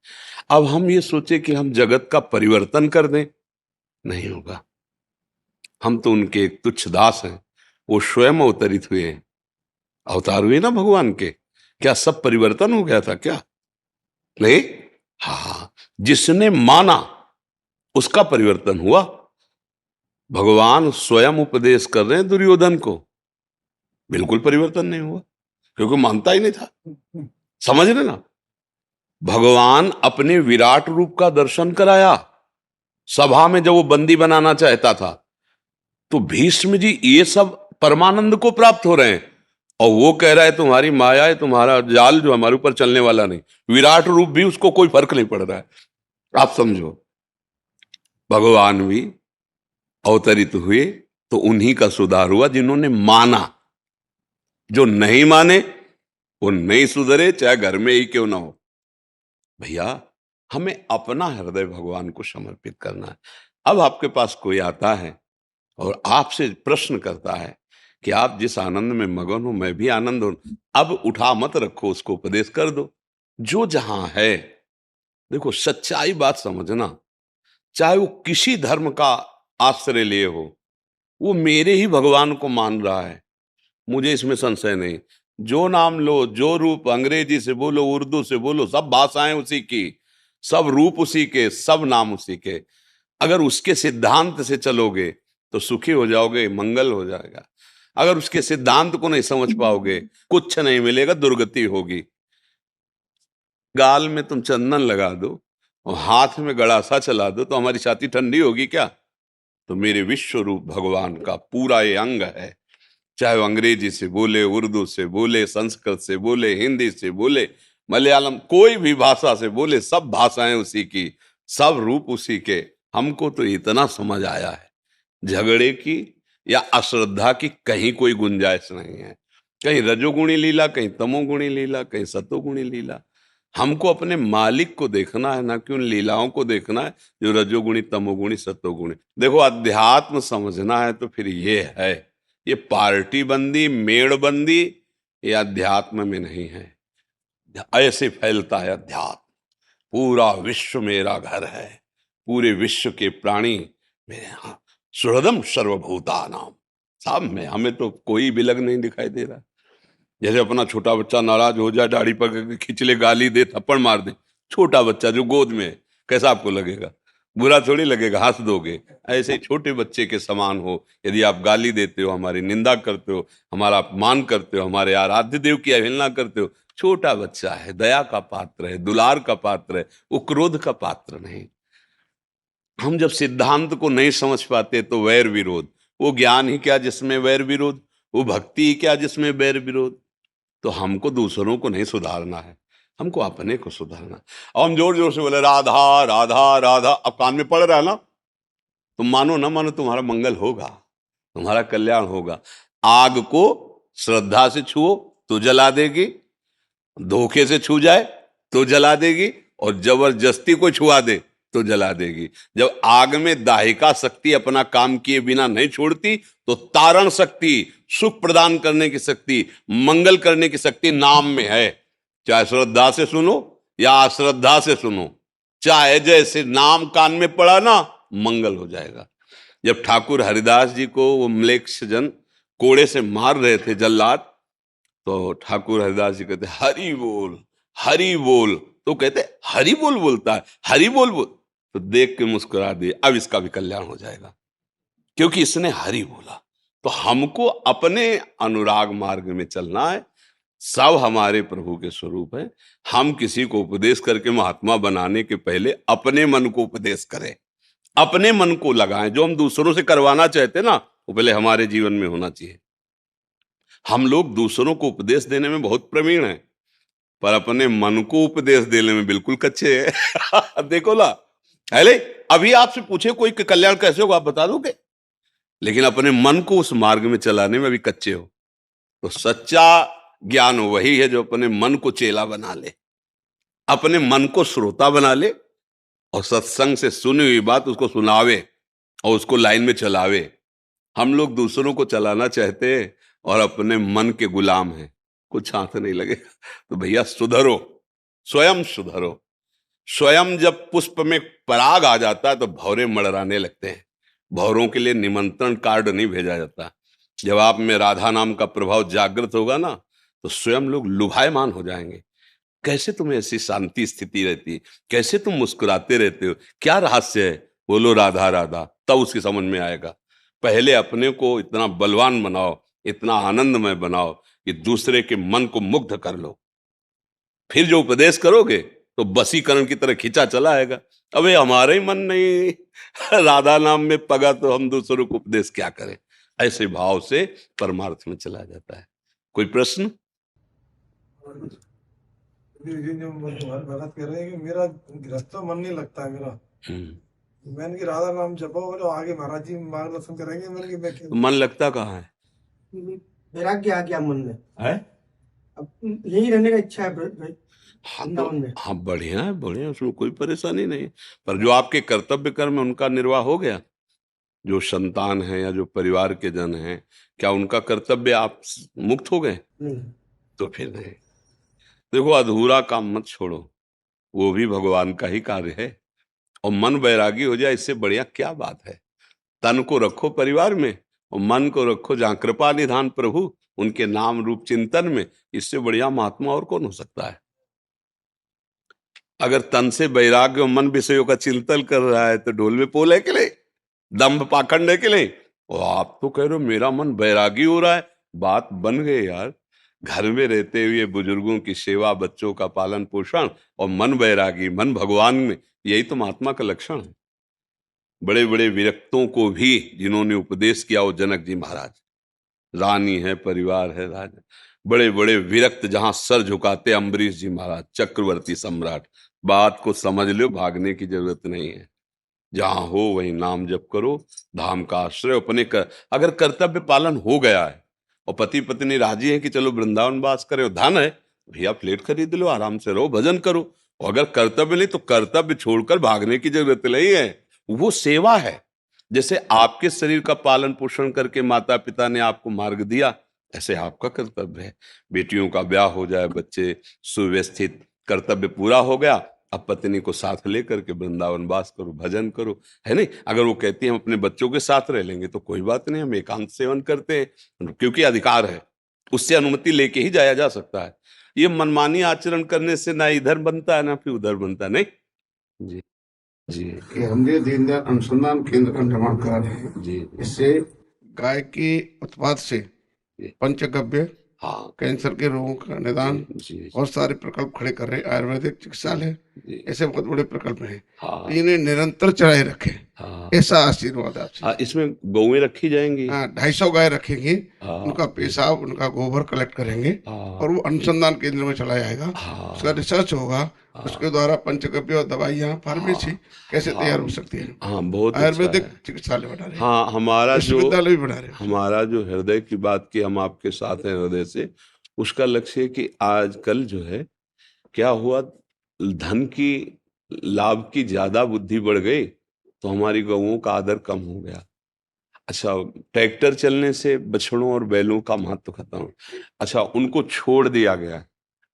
[SPEAKER 1] अब हम ये सोचे कि हम जगत का परिवर्तन कर दें, नहीं होगा। हम तो उनके एक तुच्छ दास हैं। वो स्वयं अवतरित हुए हैं, अवतार हुए ना भगवान के। क्या सब परिवर्तन हो गया था क्या? नहीं। हाँ, जिसने माना उसका परिवर्तन हुआ। भगवान स्वयं उपदेश कर रहे हैं दुर्योधन को, बिल्कुल परिवर्तन नहीं हुआ, क्योंकि मानता ही नहीं था। समझ रहे ना? भगवान अपने विराट रूप का दर्शन कराया सभा में जब वो बंदी बनाना चाहता था। तो भीष्म जी ये सब परमानंद को प्राप्त हो रहे हैं, और वो कह रहा है तुम्हारी माया है, तुम्हारा जाल जो हमारे ऊपर चलने वाला नहीं। विराट रूप भी उसको कोई फर्क नहीं पड़ रहा है। आप समझो, भगवान भी अवतरित हुए तो उन्हीं का सुधार हुआ जिन्होंने माना। जो नहीं माने वो नहीं सुधरे, चाहे घर में ही क्यों ना हो। भैया, हमें अपना हृदय भगवान को समर्पित करना है। अब आपके पास कोई आता है और आपसे प्रश्न करता है कि आप जिस आनंद में मगन हो मैं भी आनंद हूं, अब उठा मत रखो, उसको उपदेश कर दो जो जहां है। देखो, सच्चाई बात समझना, चाहे वो किसी धर्म का आश्रय लिए हो, वो मेरे ही भगवान को मान रहा है, मुझे इसमें संशय नहीं। जो नाम लो, जो रूप, अंग्रेजी से बोलो, उर्दू से बोलो, सब भाषाएं उसी की, सब रूप उसी के, सब नाम उसी के। अगर उसके सिद्धांत से चलोगे तो सुखी हो जाओगे, मंगल हो जाएगा। अगर उसके सिद्धांत को नहीं समझ पाओगे, कुछ नहीं मिलेगा, दुर्गति होगी। गाल में तुम चंदन लगा दो और हाथ में गड़ासा चला दो तो हमारी छाती ठंडी होगी क्या? तो मेरे विश्व रूप भगवान का पूरा ये अंग है, चाहे वो अंग्रेजी से बोले, उर्दू से बोले, संस्कृत से बोले, हिंदी से बोले, मलयालम, कोई भी भाषा से बोले, सब भाषाएं उसी की, सब रूप उसी के। हमको तो इतना समझ आया है, झगड़े की या अश्रद्धा की कहीं कोई गुंजाइश नहीं है। कहीं रजोगुणी लीला, कहीं तमोगुणी लीला, कहीं सतोगुणी लीला। हमको अपने मालिक को देखना है, ना कि उन लीलाओं को देखना है जो रजोगुणी, तमोगुणी, सतोगुणी। देखो, अध्यात्म समझना है तो फिर ये है। ये पार्टी बंदी, मेड़बंदी, ये अध्यात्म में नहीं है। ऐसे फैलता है अध्यात्म। पूरा विश्व मेरा घर है, पूरे विश्व के प्राणी मेरे यहाँ, सुहृदम सर्वभूतानाम। साहब में हमें तो कोई विलग नहीं दिखाई दे रहा। जैसे अपना छोटा बच्चा नाराज हो जाए, दाढ़ी पकड़ के खींच ले, गाली दे, थप्पड़ मार दे, छोटा बच्चा जो गोद में है, कैसा आपको लगेगा? बुरा थोड़ी लगेगा, हंस दोगे। ऐसे ही छोटे बच्चे के समान हो। यदि आप गाली देते हो, हमारी निंदा करते हो, हमारा अपमान करते हो, हमारे आराध्य देव की अवहेलना करते हो, छोटा बच्चा है, दया का पात्र है, दुलार का पात्र है, वो क्रोध का पात्र नहीं। हम जब सिद्धांत को नहीं समझ पाते तो वैर विरोध, वो ज्ञान ही क्या जिसमें वैर विरोध, वो भक्ति ही क्या जिसमें वैर विरोध। तो हमको दूसरों को नहीं सुधारना है, हमको अपने को सुधारना। और हम जोर जोर से बोले राधा राधा राधा, अब कान में पड़ रहा है ना, तुम मानो ना मानो, तुम्हारा मंगल होगा, तुम्हारा कल्याण होगा। आग को श्रद्धा से छुओ तो जला देगी, धोखे से छू जाए तो जला देगी, और जबरदस्ती को छुआ दे तो जला देगी। जब आग में दाहिका शक्ति अपना काम किए बिना नहीं छोड़ती, तो तारण शक्ति, सुख प्रदान करने की शक्ति, मंगल करने की शक्ति नाम में है। चाहे श्रद्धा से सुनो या अश्रद्धा से सुनो, चाहे जैसे नाम कान में पड़ा ना, मंगल हो जाएगा। जब ठाकुर हरिदास जी को वो म्लेच्छ जन कोड़े से मार रहे थे, जल्लाद, तो ठाकुर हरिदास जी कहते हरि बोल, हरि बोल। तो कहते हरि बोल बोलता है, हरि बोल बोल। तो देख के मुस्कुरा दिए, अब इसका भी कल्याण हो जाएगा, क्योंकि इसने हरि बोला। तो हमको अपने अनुराग मार्ग में चलना है। सब हमारे प्रभु के स्वरूप है। हम किसी को उपदेश करके महात्मा बनाने के पहले अपने मन को उपदेश करें, अपने मन को लगाएं। जो हम दूसरों से करवाना चाहते ना, वो पहले हमारे जीवन में होना चाहिए। हम लोग दूसरों को उपदेश देने में बहुत प्रवीण हैं, पर अपने मन को उपदेश देने में बिल्कुल कच्चे हैं। देखो ना, अरे अभी आपसे पूछे कोई कि कल्याण कैसे होगा, आप बता दोगे, लेकिन अपने मन को उस मार्ग में चलाने में अभी कच्चे हो। तो सच्चा ज्ञान वही है जो अपने मन को चेला बना ले, अपने मन को श्रोता बना ले, और सत्संग से सुनी हुई बात उसको सुनावे और उसको लाइन में चलावे। हम लोग दूसरों को चलाना चाहते हैं और अपने मन के गुलाम हैं, कुछ हाथ नहीं लगेगा। तो भैया सुधरो, स्वयं सुधरो। स्वयं जब पुष्प में पराग आ जाता है तो भौरे मड़राने लगते हैं। भौरों के लिए निमंत्रण कार्ड नहीं भेजा जाता। जब आप में राधा नाम का प्रभाव जागृत होगा ना, तो स्वयं लोग लुभायमान हो जाएंगे। कैसे तुम्हें ऐसी शांति स्थिति रहती है, कैसे तुम मुस्कुराते रहते हो, क्या रहस्य है? बोलो राधा राधा, तब उसकी समझ में आएगा। पहले अपने को इतना बलवान बनाओ, इतना आनंदमय बनाओ कि दूसरे के मन को मुग्ध कर लो। फिर जो उपदेश करोगे तो बसीकरण की तरह खींचा चला आएगा। अबे हमारा ही मन नहीं राधा नाम में पगा, तो हम दूसरों को उपदेश क्या करें? ऐसे भाव से परमार्थ में चला जाता है। कोई प्रश्न?
[SPEAKER 5] ये जो भगत कह रहे हैं कि मेरा गृहस्थ मन नहीं लगता है मेरा, मैंने कि राधा नाम जपो और आगे महाराज जी मार्गदर्शन करेंगे। मैंने कि मैं
[SPEAKER 1] तो मन लगता कहाँ है?
[SPEAKER 5] वैराग्य आ गया मन में,
[SPEAKER 1] है?
[SPEAKER 5] अब यही रहने का इच्छा है भाई।
[SPEAKER 1] हाँ
[SPEAKER 5] वृंदावन में।
[SPEAKER 1] हाँ, बढ़िया है, बढ़िया है, उसमें कोई परेशानी नहीं। पर जो आपके कर्तव्य कर्म है उनका निर्वाह हो गया। जो संतान है या जो परिवार के जन हैं, क्या उनका कर्तव्य आप मुक्त हो गए?
[SPEAKER 5] नहीं,
[SPEAKER 1] तो फिर नहीं। देखो, अधूरा काम मत छोड़ो, वो भी भगवान का ही कार्य है। और मन वैरागी हो जाए, इससे बढ़िया क्या बात है? तन को रखो परिवार में और मन को रखो जहां कृपा निधान प्रभु, उनके नाम रूप चिंतन में। इससे बढ़िया महात्मा और कौन हो सकता है? अगर तन से वैराग्य और मन विषयों का चिंतन कर रहा है तो ढोल में पोल है के लिए, दम्भ पाखंड है के लिए? और आप तो कह रहे हो मेरा मन वैरागी हो रहा है। बात बन गई यार। घर में रहते हुए बुजुर्गों की सेवा, बच्चों का पालन पोषण और मन वैरागी, मन भगवान में, यही तो महात्मा का लक्षण है। बड़े बड़े विरक्तों को भी जिन्होंने उपदेश किया, वो जनक जी महाराज, रानी है, परिवार है, राजा, बड़े बड़े विरक्त जहां सर झुकाते अम्बरीश जी महाराज, चक्रवर्ती सम्राट। बात को समझ लो, भागने की जरूरत नहीं है। जहां हो वहीं नाम जप करो, धाम का आश्रय अपने कर। अगर कर्तव्य पालन हो गया है और पति पत्नी राजी है कि चलो वृंदावन वास करे, और धन है, भैया फ्लैट खरीद लो, आराम से रहो, भजन करो। और अगर कर्तव्य नहीं, तो कर्तव्य छोड़कर भागने की जरूरत नहीं है। वो सेवा है। जैसे आपके शरीर का पालन पोषण करके माता पिता ने आपको मार्ग दिया, ऐसे आपका कर्तव्य है। बेटियों का ब्याह हो जाए, बच्चे सुव्यवस्थित, कर्तव्य पूरा हो गया, अब पत्नी को साथ लेकर के वृंदावन वास करो, भजन करो, है नहीं? अगर वो कहती है हम अपने बच्चों के साथ रह लेंगे, तो कोई बात नहीं, हम एकांत सेवन करते हैं, क्योंकि अधिकार है, उससे अनुमति लेके ही जाया जा सकता है। ये मनमानी आचरण करने से ना इधर बनता है ना फिर उधर बनता है। नहीं जी जी
[SPEAKER 6] कि हमने दीनदयाल अनुसंधान केंद्र का निर्माण करा रहे हैं।
[SPEAKER 1] जी
[SPEAKER 6] इससे गाय के उत्पाद से पंचगव्य,
[SPEAKER 1] हाँ
[SPEAKER 6] कैंसर के रोगों का निदान,
[SPEAKER 1] जी
[SPEAKER 6] बहुत सारे प्रकल्प खड़े कर रहे हैं। आयुर्वेदिक चिकित्सालय,
[SPEAKER 1] जी
[SPEAKER 6] ऐसे बहुत बड़े प्रकल्प हैं।
[SPEAKER 1] हाँ
[SPEAKER 6] तो इन्हें निरंतर चलाए रखें,
[SPEAKER 1] हाँ
[SPEAKER 6] ऐसा आशीर्वाद आपसे।
[SPEAKER 1] हाँ। इसमें गौएं रखी जाएंगी।
[SPEAKER 6] हाँ, 250 गाय रखेंगे,
[SPEAKER 1] हाँ
[SPEAKER 6] उनका पेशाब, उनका गोबर कलेक्ट करेंगे
[SPEAKER 1] हाँ
[SPEAKER 6] और वो अनुसंधान केंद्र में चलाया जाएगा।
[SPEAKER 1] हाँ
[SPEAKER 6] उसका रिसर्च होगा, उसके द्वारा पंचगव्य और दवाइयाँ, फार्मेसी कैसे तैयार हो सकती है।
[SPEAKER 1] हाँ, बहुत अच्छा
[SPEAKER 6] आयुर्वेदिक
[SPEAKER 1] है।
[SPEAKER 6] चिकित्सालय बना रहे हैं,
[SPEAKER 1] हाँ, हमारा जो
[SPEAKER 6] विश्वविद्यालय भी बना रहे हैं।
[SPEAKER 1] हमारा जो हृदय की बात की, हम आपके साथ हैं हृदय से। उसका लक्ष्य है कि आजकल जो है क्या हुआ, धन की, लाभ की ज्यादा बुद्धि बढ़ गई, तो हमारी गौओं का आदर कम हो गया। अच्छा, ट्रैक्टर चलने से बछड़ों और बैलों का महत्व खत्म। अच्छा, उनको छोड़ दिया गया है,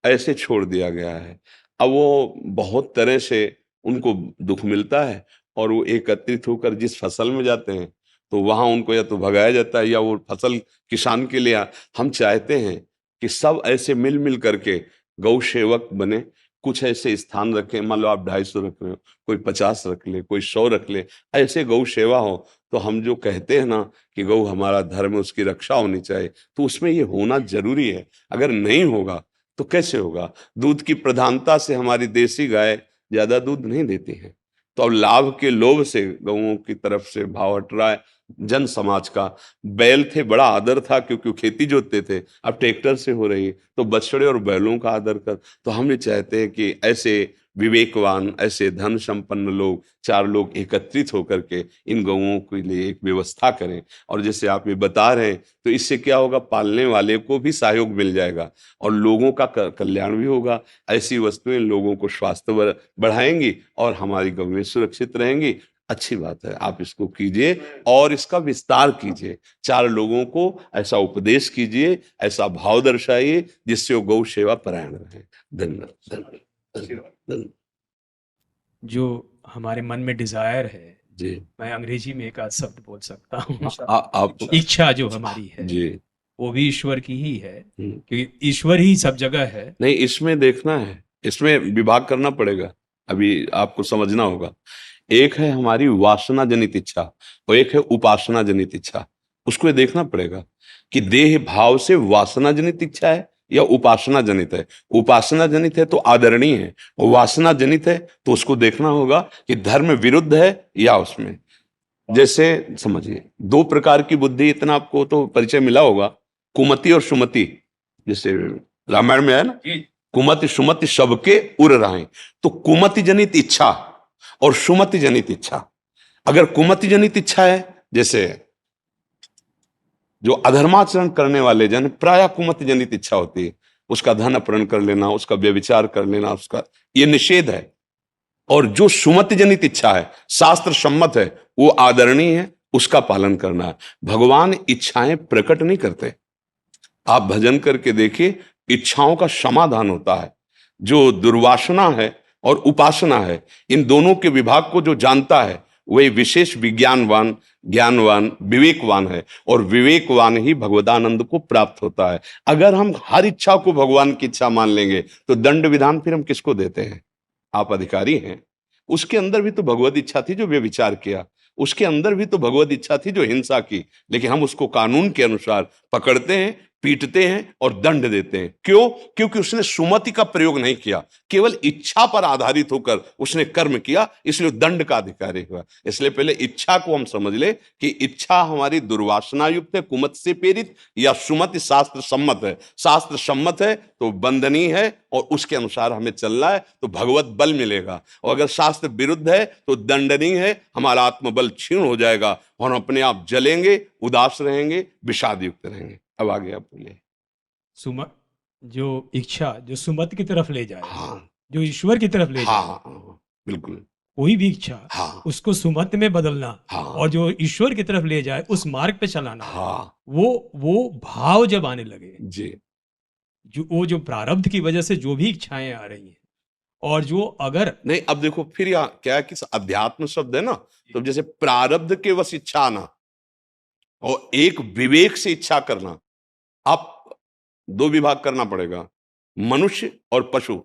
[SPEAKER 1] ऐसे छोड़ दिया गया है। अब वो बहुत तरह से उनको दुख मिलता है, और वो एकत्रित होकर जिस फसल में जाते हैं, तो वहां उनको या तो भगाया जाता है या वो फसल किसान के लिए। हम चाहते हैं कि सब ऐसे मिल मिल करके गौ सेवक बने। कुछ ऐसे स्थान रखें, मान लो आप 250 रख रहे हो, कोई 50 रख ले, कोई 100 रख ले, ऐसे गौ सेवा हो। तो हम जो कहते हैं ना कि गौ हमारा धर्म है, उसकी रक्षा होनी चाहिए, तो उसमें ये होना जरूरी है। अगर नहीं होगा तो कैसे होगा? दूध की प्रधानता से हमारी देसी गाय ज्यादा दूध नहीं देती है, तो अब लाभ के लोभ से गौओं की तरफ से भाव हट रहा है जन समाज का। बैल थे, बड़ा आदर था, क्योंकि खेती जोतते थे, अब ट्रैक्टर से हो रही है, तो बछड़े और बैलों का आदर कर। तो हम ये चाहते हैं कि ऐसे विवेकवान, ऐसे धन संपन्न लोग, 4 लोग एकत्रित होकर के इन गौओं के लिए एक व्यवस्था करें। और जैसे आप ये बता रहे हैं, तो इससे क्या होगा, पालने वाले को भी सहयोग मिल जाएगा और लोगों का कल्याण भी होगा। ऐसी वस्तुएं लोगों को स्वास्थ्य बढ़ाएंगी और हमारी गौएं सुरक्षित रहेंगी। अच्छी बात है, आप इसको कीजिए और इसका विस्तार कीजिए। 4 लोगों को ऐसा उपदेश कीजिए, ऐसा भाव दर्शाइए, जिससे वो गौ सेवा परायण रहे। धन्यवाद।
[SPEAKER 7] जो हमारे मन में डिज़ायर है,
[SPEAKER 1] जी।
[SPEAKER 7] मैं अंग्रेजी में एक आध शब्द बोल सकता हूँ।
[SPEAKER 1] आप
[SPEAKER 7] इच्छा जो हमारी है
[SPEAKER 1] जी।
[SPEAKER 7] वो भी ईश्वर की ही है,
[SPEAKER 1] हम्म।
[SPEAKER 7] क्योंकि ईश्वर ही सब जगह है।
[SPEAKER 1] नहीं, इसमें देखना है, इसमें विभाग करना पड़ेगा, अभी आपको समझना होगा। एक है हमारी वासना जनित इच्छा और एक है उपासना जनित इच्छा। उसको ये देखना पड़ेगा कि देह भाव से वासना जनित इच्छा है या उपासना जनित है। उपासना जनित है तो आदरणीय है, और वासना जनित है तो उसको देखना होगा कि धर्म विरुद्ध है या उसमें। जैसे समझिए, दो प्रकार की बुद्धि, इतना आपको तो परिचय मिला होगा, कुमति और सुमति। जैसे रामायण में है ना, कुमति सुमति सबके उर रहे। तो कुमति जनित इच्छा और सुमति जनित इच्छा, अगर कुमति जनित इच्छा है, जैसे जो अधर्माचरण करने वाले जन, प्राय कुमति जनित इच्छा होती है, उसका धन अपहरण कर लेना, उसका व्यभिचार कर लेना, उसका ये निषेध है। और जो सुमति जनित इच्छा है, शास्त्र सम्मत है, वो आदरणीय है, उसका पालन करना है। भगवान इच्छाएं प्रकट नहीं करते। आप भजन करके देखिए, इच्छाओं का समाधान होता है। जो दुर्वासना है और उपासना है, इन दोनों के विभाग को जो जानता है वही विशेष विज्ञानवान, ज्ञानवान, विवेकवान है, और विवेकवान ही भगवदानंद को प्राप्त होता है। अगर हम हर इच्छा को भगवान की इच्छा मान लेंगे तो दंड विधान फिर हम किसको देते हैं? आप अधिकारी हैं। उसके अंदर भी तो भगवत इच्छा थी जो व्यभिचार किया, उसके अंदर भी तो भगवत इच्छा थी जो हिंसा की, लेकिन हम उसको कानून के अनुसार पकड़ते हैं, पीटते हैं और दंड देते हैं। क्यों? क्योंकि उसने सुमति का प्रयोग नहीं किया, केवल इच्छा पर आधारित होकर उसने कर्म किया, इसलिए दंड का अधिकारी हुआ। इसलिए पहले इच्छा को हम समझ ले कि इच्छा हमारी दुर्वासना युक्त है, कुमत से प्रेरित, या सुमति शास्त्र सम्मत है। शास्त्र सम्मत है तो बंधनीय है और उसके अनुसार हमें चलना है, तो भगवत बल मिलेगा। और अगर शास्त्र विरुद्ध है तो दंडनीय है, हमारा आत्मबल क्षीण हो जाएगा और हम अपने आप जलेंगे, उदास रहेंगे, विषाद युक्त रहेंगे। अब आगे आप बोलिए।
[SPEAKER 7] सुमत जो इच्छा जो सुमत की तरफ ले जाए,
[SPEAKER 1] हाँ
[SPEAKER 7] जो ईश्वर की तरफ ले जाए,
[SPEAKER 1] हाँ, बिल्कुल।
[SPEAKER 7] कोई भी इच्छा
[SPEAKER 1] हाँ
[SPEAKER 7] उसको सुमत में बदलना,
[SPEAKER 1] हाँ
[SPEAKER 7] और जो ईश्वर की तरफ ले जाए उस मार्ग पे चलाना,
[SPEAKER 1] हाँ
[SPEAKER 7] वो भाव जब आने लगे,
[SPEAKER 1] जी।
[SPEAKER 7] जो प्रारब्ध की वजह से जो भी इच्छाएं आ रही हैं, और जो अगर
[SPEAKER 1] नहीं, अब देखो फिर यहाँ क्या है कि अध्यात्म शब्द है ना, तो जैसे प्रारब्ध के वश इच्छा आना और एक विवेक से इच्छा करना, आप दो विभाग करना पड़ेगा, मनुष्य और पशु।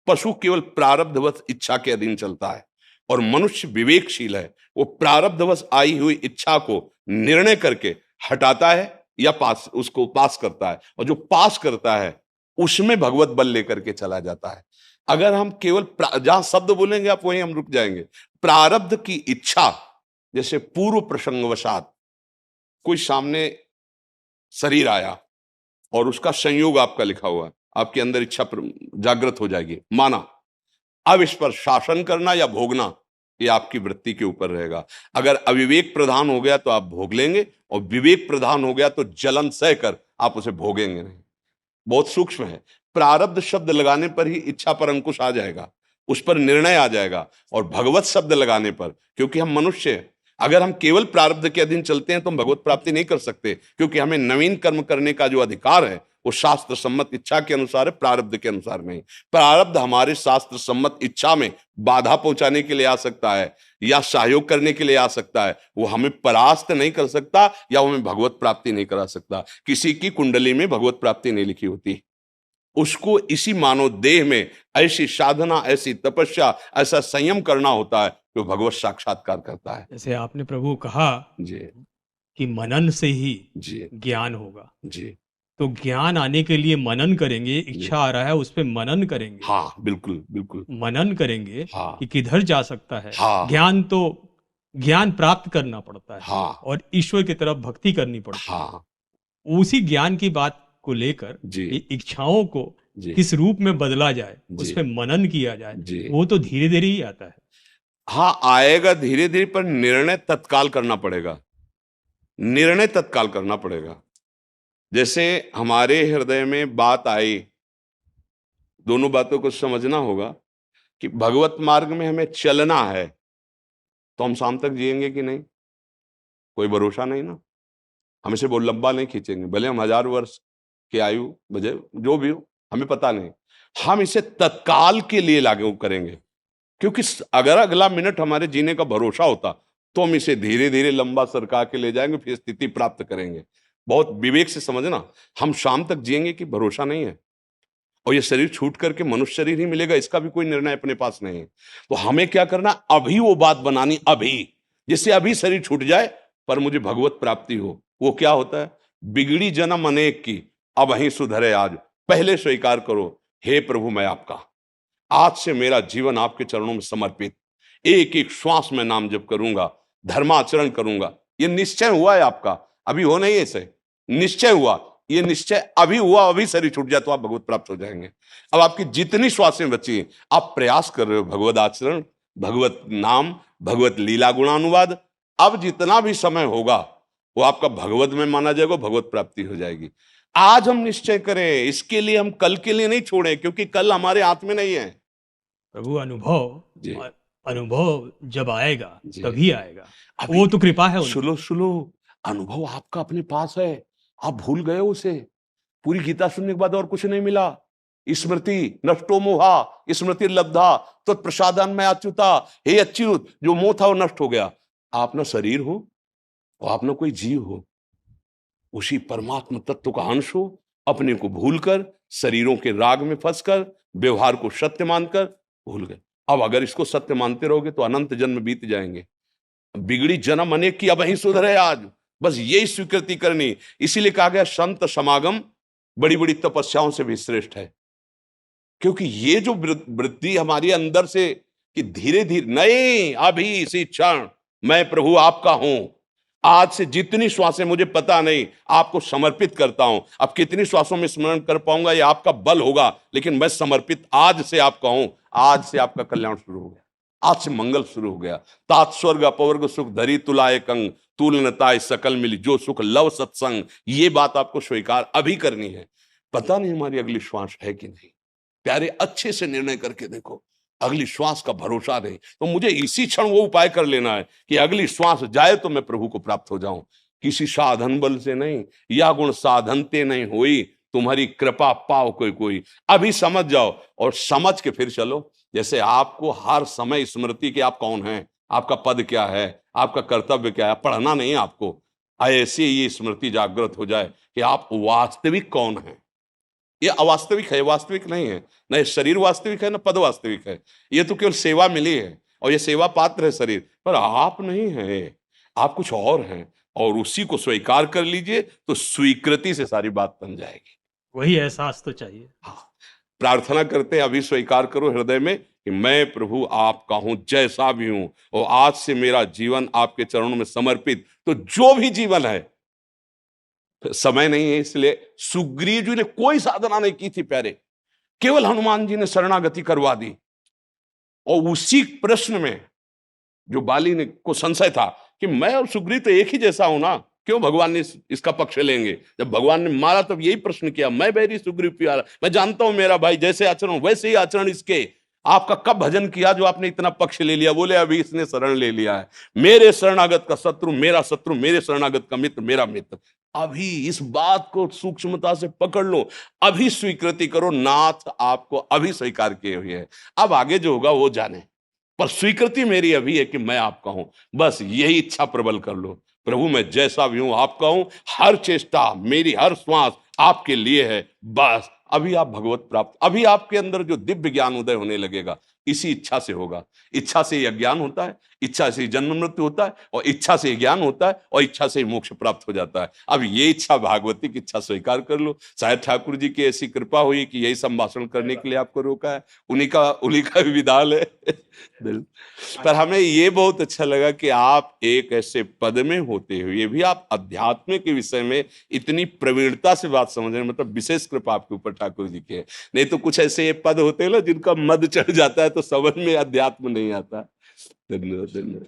[SPEAKER 1] पशु केवल प्रारब्धवश इच्छा के अधीन चलता है, और मनुष्य विवेकशील है, वो प्रारब्धवश आई हुई इच्छा को निर्णय करके हटाता है या उसको पास करता है, और जो पास करता है उसमें भगवत बल लेकर के चला जाता है। अगर हम केवल जहां शब्द बोलेंगे आप वहीं हम रुक जाएंगे। प्रारब्ध की इच्छा, जैसे पूर्व प्रसंगवशात कोई सामने शरीर आया और उसका संयोग आपका लिखा हुआ है, आपके अंदर इच्छा जागृत हो जाएगी, माना। अब इस पर शासन करना या भोगना, ये आपकी वृत्ति के ऊपर रहेगा। अगर अविवेक प्रधान हो गया तो आप भोग लेंगे, और विवेक प्रधान हो गया तो जलन सह कर आप उसे भोगेंगे नहीं। बहुत सूक्ष्म है। प्रारब्ध शब्द लगाने पर ही इच्छा पर अंकुश आ जाएगा, उस पर निर्णय आ जाएगा। और भगवत शब्द लगाने पर, क्योंकि हम मनुष्य हैं, अगर हम केवल प्रारब्ध के अधीन चलते हैं तो हम भगवत प्राप्ति नहीं कर सकते, क्योंकि हमें नवीन कर्म करने का जो अधिकार है वो शास्त्र सम्मत इच्छा के अनुसार है, प्रारब्ध के अनुसार नहीं। प्रारब्ध हमारे शास्त्र सम्मत इच्छा में बाधा पहुंचाने के लिए आ सकता है या सहयोग करने के लिए आ सकता है, वो हमें परास्त नहीं कर सकता या वो हमें भगवत प्राप्ति नहीं करा सकता। किसी की कुंडली में भगवत प्राप्ति नहीं लिखी होती, उसको इसी मानव देह में ऐसी साधना, ऐसी तपस्या, ऐसा संयम करना होता है जो भगवत साक्षात्कार करता है।
[SPEAKER 7] जैसे आपने प्रभु कहा
[SPEAKER 1] जी
[SPEAKER 7] कि मनन से ही
[SPEAKER 1] जी
[SPEAKER 7] ज्ञान होगा,
[SPEAKER 1] जी।
[SPEAKER 7] तो ज्ञान आने के लिए मनन करेंगे। इच्छा आ रहा है उस पे मनन करेंगे,
[SPEAKER 1] हाँ बिल्कुल बिल्कुल,
[SPEAKER 7] मनन करेंगे
[SPEAKER 1] हाँ
[SPEAKER 7] कि किधर जा सकता है।
[SPEAKER 1] हाँ
[SPEAKER 7] ज्ञान तो ज्ञान प्राप्त करना पड़ता है,
[SPEAKER 1] हाँ
[SPEAKER 7] और ईश्वर की तरफ भक्ति करनी पड़ती है।
[SPEAKER 1] हाँ
[SPEAKER 7] उसी ज्ञान की बात को लेकर
[SPEAKER 1] जी
[SPEAKER 7] ये इच्छाओं को
[SPEAKER 1] जी
[SPEAKER 7] किस रूप में बदला जाए, उस
[SPEAKER 1] जी
[SPEAKER 7] पे मनन किया जाए,
[SPEAKER 1] जी।
[SPEAKER 7] वो तो धीरे धीरे ही आता है।
[SPEAKER 1] हाँ आएगा धीरे धीरे, पर निर्णय तत्काल करना पड़ेगा, निर्णय तत्काल करना पड़ेगा। जैसे हमारे हृदय में बात आई, दोनों बातों को समझना होगा कि भगवत मार्ग में हमें चलना है, तो हम शाम तक जिएंगे कि नहीं, कोई भरोसा नहीं ना। हम इसे बहुत लंबा नहीं खींचेंगे, भले हम 1000 वर्ष की आयु बजे जो भी हो, हमें पता नहीं। हम इसे तत्काल के लिए लागू करेंगे, क्योंकि अगर अगला मिनट हमारे जीने का भरोसा होता तो हम इसे धीरे धीरे लंबा सरका के ले जाएंगे, फिर स्थिति प्राप्त करेंगे। बहुत विवेक से समझना, हम शाम तक जिएंगे कि भरोसा नहीं है, और ये शरीर छूट करके मनुष्य शरीर ही मिलेगा, इसका भी कोई निर्णय अपने पास नहीं है। तो हमें क्या करना, अभी वो बात बनानी, अभी, जिससे अभी शरीर छूट जाए पर मुझे भगवत प्राप्ति हो। वो क्या होता है, बिगड़ी जन्म अनेक की, अब वहीं सुधरे आज, पहले स्वीकार करो, हे प्रभु मैं आपका, आज से मेरा जीवन आपके चरणों में समर्पित, एक एक श्वास में नाम जप करूंगा, धर्माचरण करूंगा। ये निश्चय हुआ है आपका, अभी हो नहीं ऐसे, निश्चय हुआ, ये निश्चय अभी हुआ, अभी शरीर छूट जाए तो आप भगवत प्राप्त हो जाएंगे। अब आपकी जितनी श्वासें बची हैं, आप प्रयास कर रहे हो भगवत आचरण, भगवत नाम, भगवत लीला गुणानुवाद, अब जितना भी समय होगा वो आपका भगवत में माना जाएगा, भगवत प्राप्ति हो जाएगी। आज हम निश्चय करें, इसके लिए हम कल के लिए नहीं छोड़ें, क्योंकि कल हमारे हाथ में नहीं है।
[SPEAKER 7] प्रभु
[SPEAKER 1] जी।
[SPEAKER 7] अनुभव जब आएगा
[SPEAKER 1] जी।
[SPEAKER 7] तभी आएगा,
[SPEAKER 1] अभी
[SPEAKER 7] वो तो कृपा है उनकी।
[SPEAKER 1] सुनो, अनुभव आपका अपने पास है, आप भूल गए उसे। पूरी गीता सुनने के बाद और कुछ नहीं मिला। स्मृति नष्टो मोहा स्मृति लब्धा तो प्रसादन में अच्युता, हे अच्युत, जो मोह था वो नष्ट हो गया। आप ना शरीर हो और आप ना कोई जीव हो, उसी परमात्मा तत्व का अंश हो। अपने को भूलकर, शरीरों के राग में फंसकर, व्यवहार को सत्य मानकर भूल गए। अब अगर इसको सत्य मानते रहोगे तो अनंत जन्म बीत जाएंगे। बिगड़ी जन्म अनेक की, अब वहीं सुधरे आज, बस यही स्वीकृति करनी। इसीलिए कहा गया संत समागम बड़ी बड़ी तपस्याओं से भी श्रेष्ठ है, क्योंकि ये जो वृत्ति हमारी अंदर से कि धीरे धीरे, नहीं, अभी इसी क्षण मैं प्रभु आपका हूं, आज से जितनी श्वासें मुझे पता नहीं, आपको समर्पित करता हूं। अब कितनी श्वासों में स्मरण कर पाऊंगा ये आपका बल होगा, लेकिन मैं समर्पित आज से आपका हूं। आज से आपका कल्याण शुरू हो गया, आज से मंगल शुरू हो गया। तात स्वर्ग अपवर्ग सुख धरी तुलाए कंग, तुलनताय सकल मिली जो सुख लव सत्संग। ये बात आपको स्वीकार अभी करनी है। पता नहीं हमारी अगली श्वास है कि नहीं, प्यारे अच्छे से निर्णय करके देखो, अगली श्वास का भरोसा नहीं तो मुझे इसी क्षण वो उपाय कर लेना है कि अगली श्वास जाए तो मैं प्रभु को प्राप्त हो जाऊं, किसी साधन बल से नहीं, या गुण साधनते नहीं हुई, तुम्हारी कृपा पाओ कोई कोई। अभी समझ जाओ और समझ के फिर चलो। जैसे आपको हर समय स्मृति कि आप कौन हैं, आपका पद क्या है, आपका कर्तव्य क्या है, पढ़ना नहीं आपको, ऐसे ये स्मृति जागृत हो जाए कि आप वास्तविक कौन हैं। ये अवास्तविक है, वास्तविक नहीं है। न शरीर वास्तविक है, न पद वास्तविक है। ये तो केवल सेवा मिली है और ये सेवा पात्र है शरीर, पर आप नहीं है, आप कुछ और हैं। और उसी को स्वीकार कर लीजिए तो स्वीकृति से सारी बात बन जाएगी।
[SPEAKER 7] वही एहसास तो चाहिए।
[SPEAKER 1] हाँ, प्रार्थना करते हैं, अभी स्वीकार करो हृदय में कि मैं प्रभु आपका हूं, जैसा भी हूं, और आज से मेरा जीवन आपके चरणों में समर्पित। तो जो भी जीवन है, समय नहीं है इसलिए सुग्रीव जी ने कोई साधना नहीं की थी प्यारे, केवल हनुमान जी ने शरणागति करवा दी। और उसी प्रश्न में जो बाली ने को संशय था कि मैं और सुग्रीव तो एक ही जैसा हूं ना, क्यों भगवान ने इसका पक्ष लेंगे। जब भगवान ने मारा तब यही प्रश्न किया, मैं बैरी सुग्रीव प्यारा, मैं जानता हूं मेरा भाई जैसे आचरण वैसे ही आचरण इसके। आपका कब भजन किया जो आपने इतना पक्ष ले लिया। बोले अभी इसने शरण ले लिया है। मेरे शरणागत का शत्रु मेरा शत्रु, मेरे शरणागत का मित्र मेरा मित्र। अभी इस बात को सूक्ष्मता से पकड़ लो, अभी स्वीकृति करो, नाथ आपको अभी स्वीकार किए हुए है। अब आगे जो होगा वो जाने, पर स्वीकृति मेरी अभी है कि मैं आपका हूं। बस यही इच्छा प्रबल कर लो, प्रभु मैं जैसा भी हूं आपका हूं, हर चेष्टा मेरी, हर श्वास आपके लिए है। बस अभी आप भगवत प्राप्त, अभी आपके अंदर जो दिव्य ज्ञान उदय होने लगेगा, इसी इच्छा से होगा। इच्छा से यह ज्ञान होता है, इच्छा से जन्म मृत्यु होता है, और इच्छा से ज्ञान होता है, और इच्छा से मोक्ष प्राप्त हो जाता है। अब ये इच्छा भागवती की इच्छा स्वीकार कर लो। शायद ठाकुर जी की ऐसी कृपा हुई कि यही संभाषण करने के लिए आपको रोका है, उन्हीं का विधान है। पर हमें ये बहुत अच्छा लगा कि आप एक ऐसे पद में होते हुए भी आप अध्यात्म के विषय में इतनी प्रवीणता से बात समझ रहे हैं। मतलब विशेष कृपा आपके ऊपर ठाकुर जी की है। नहीं तो कुछ ऐसे पद होते हैं ना जिनका मद चढ़ जाता है तो समझ में अध्यात्म नहीं आता। धन्यवाद।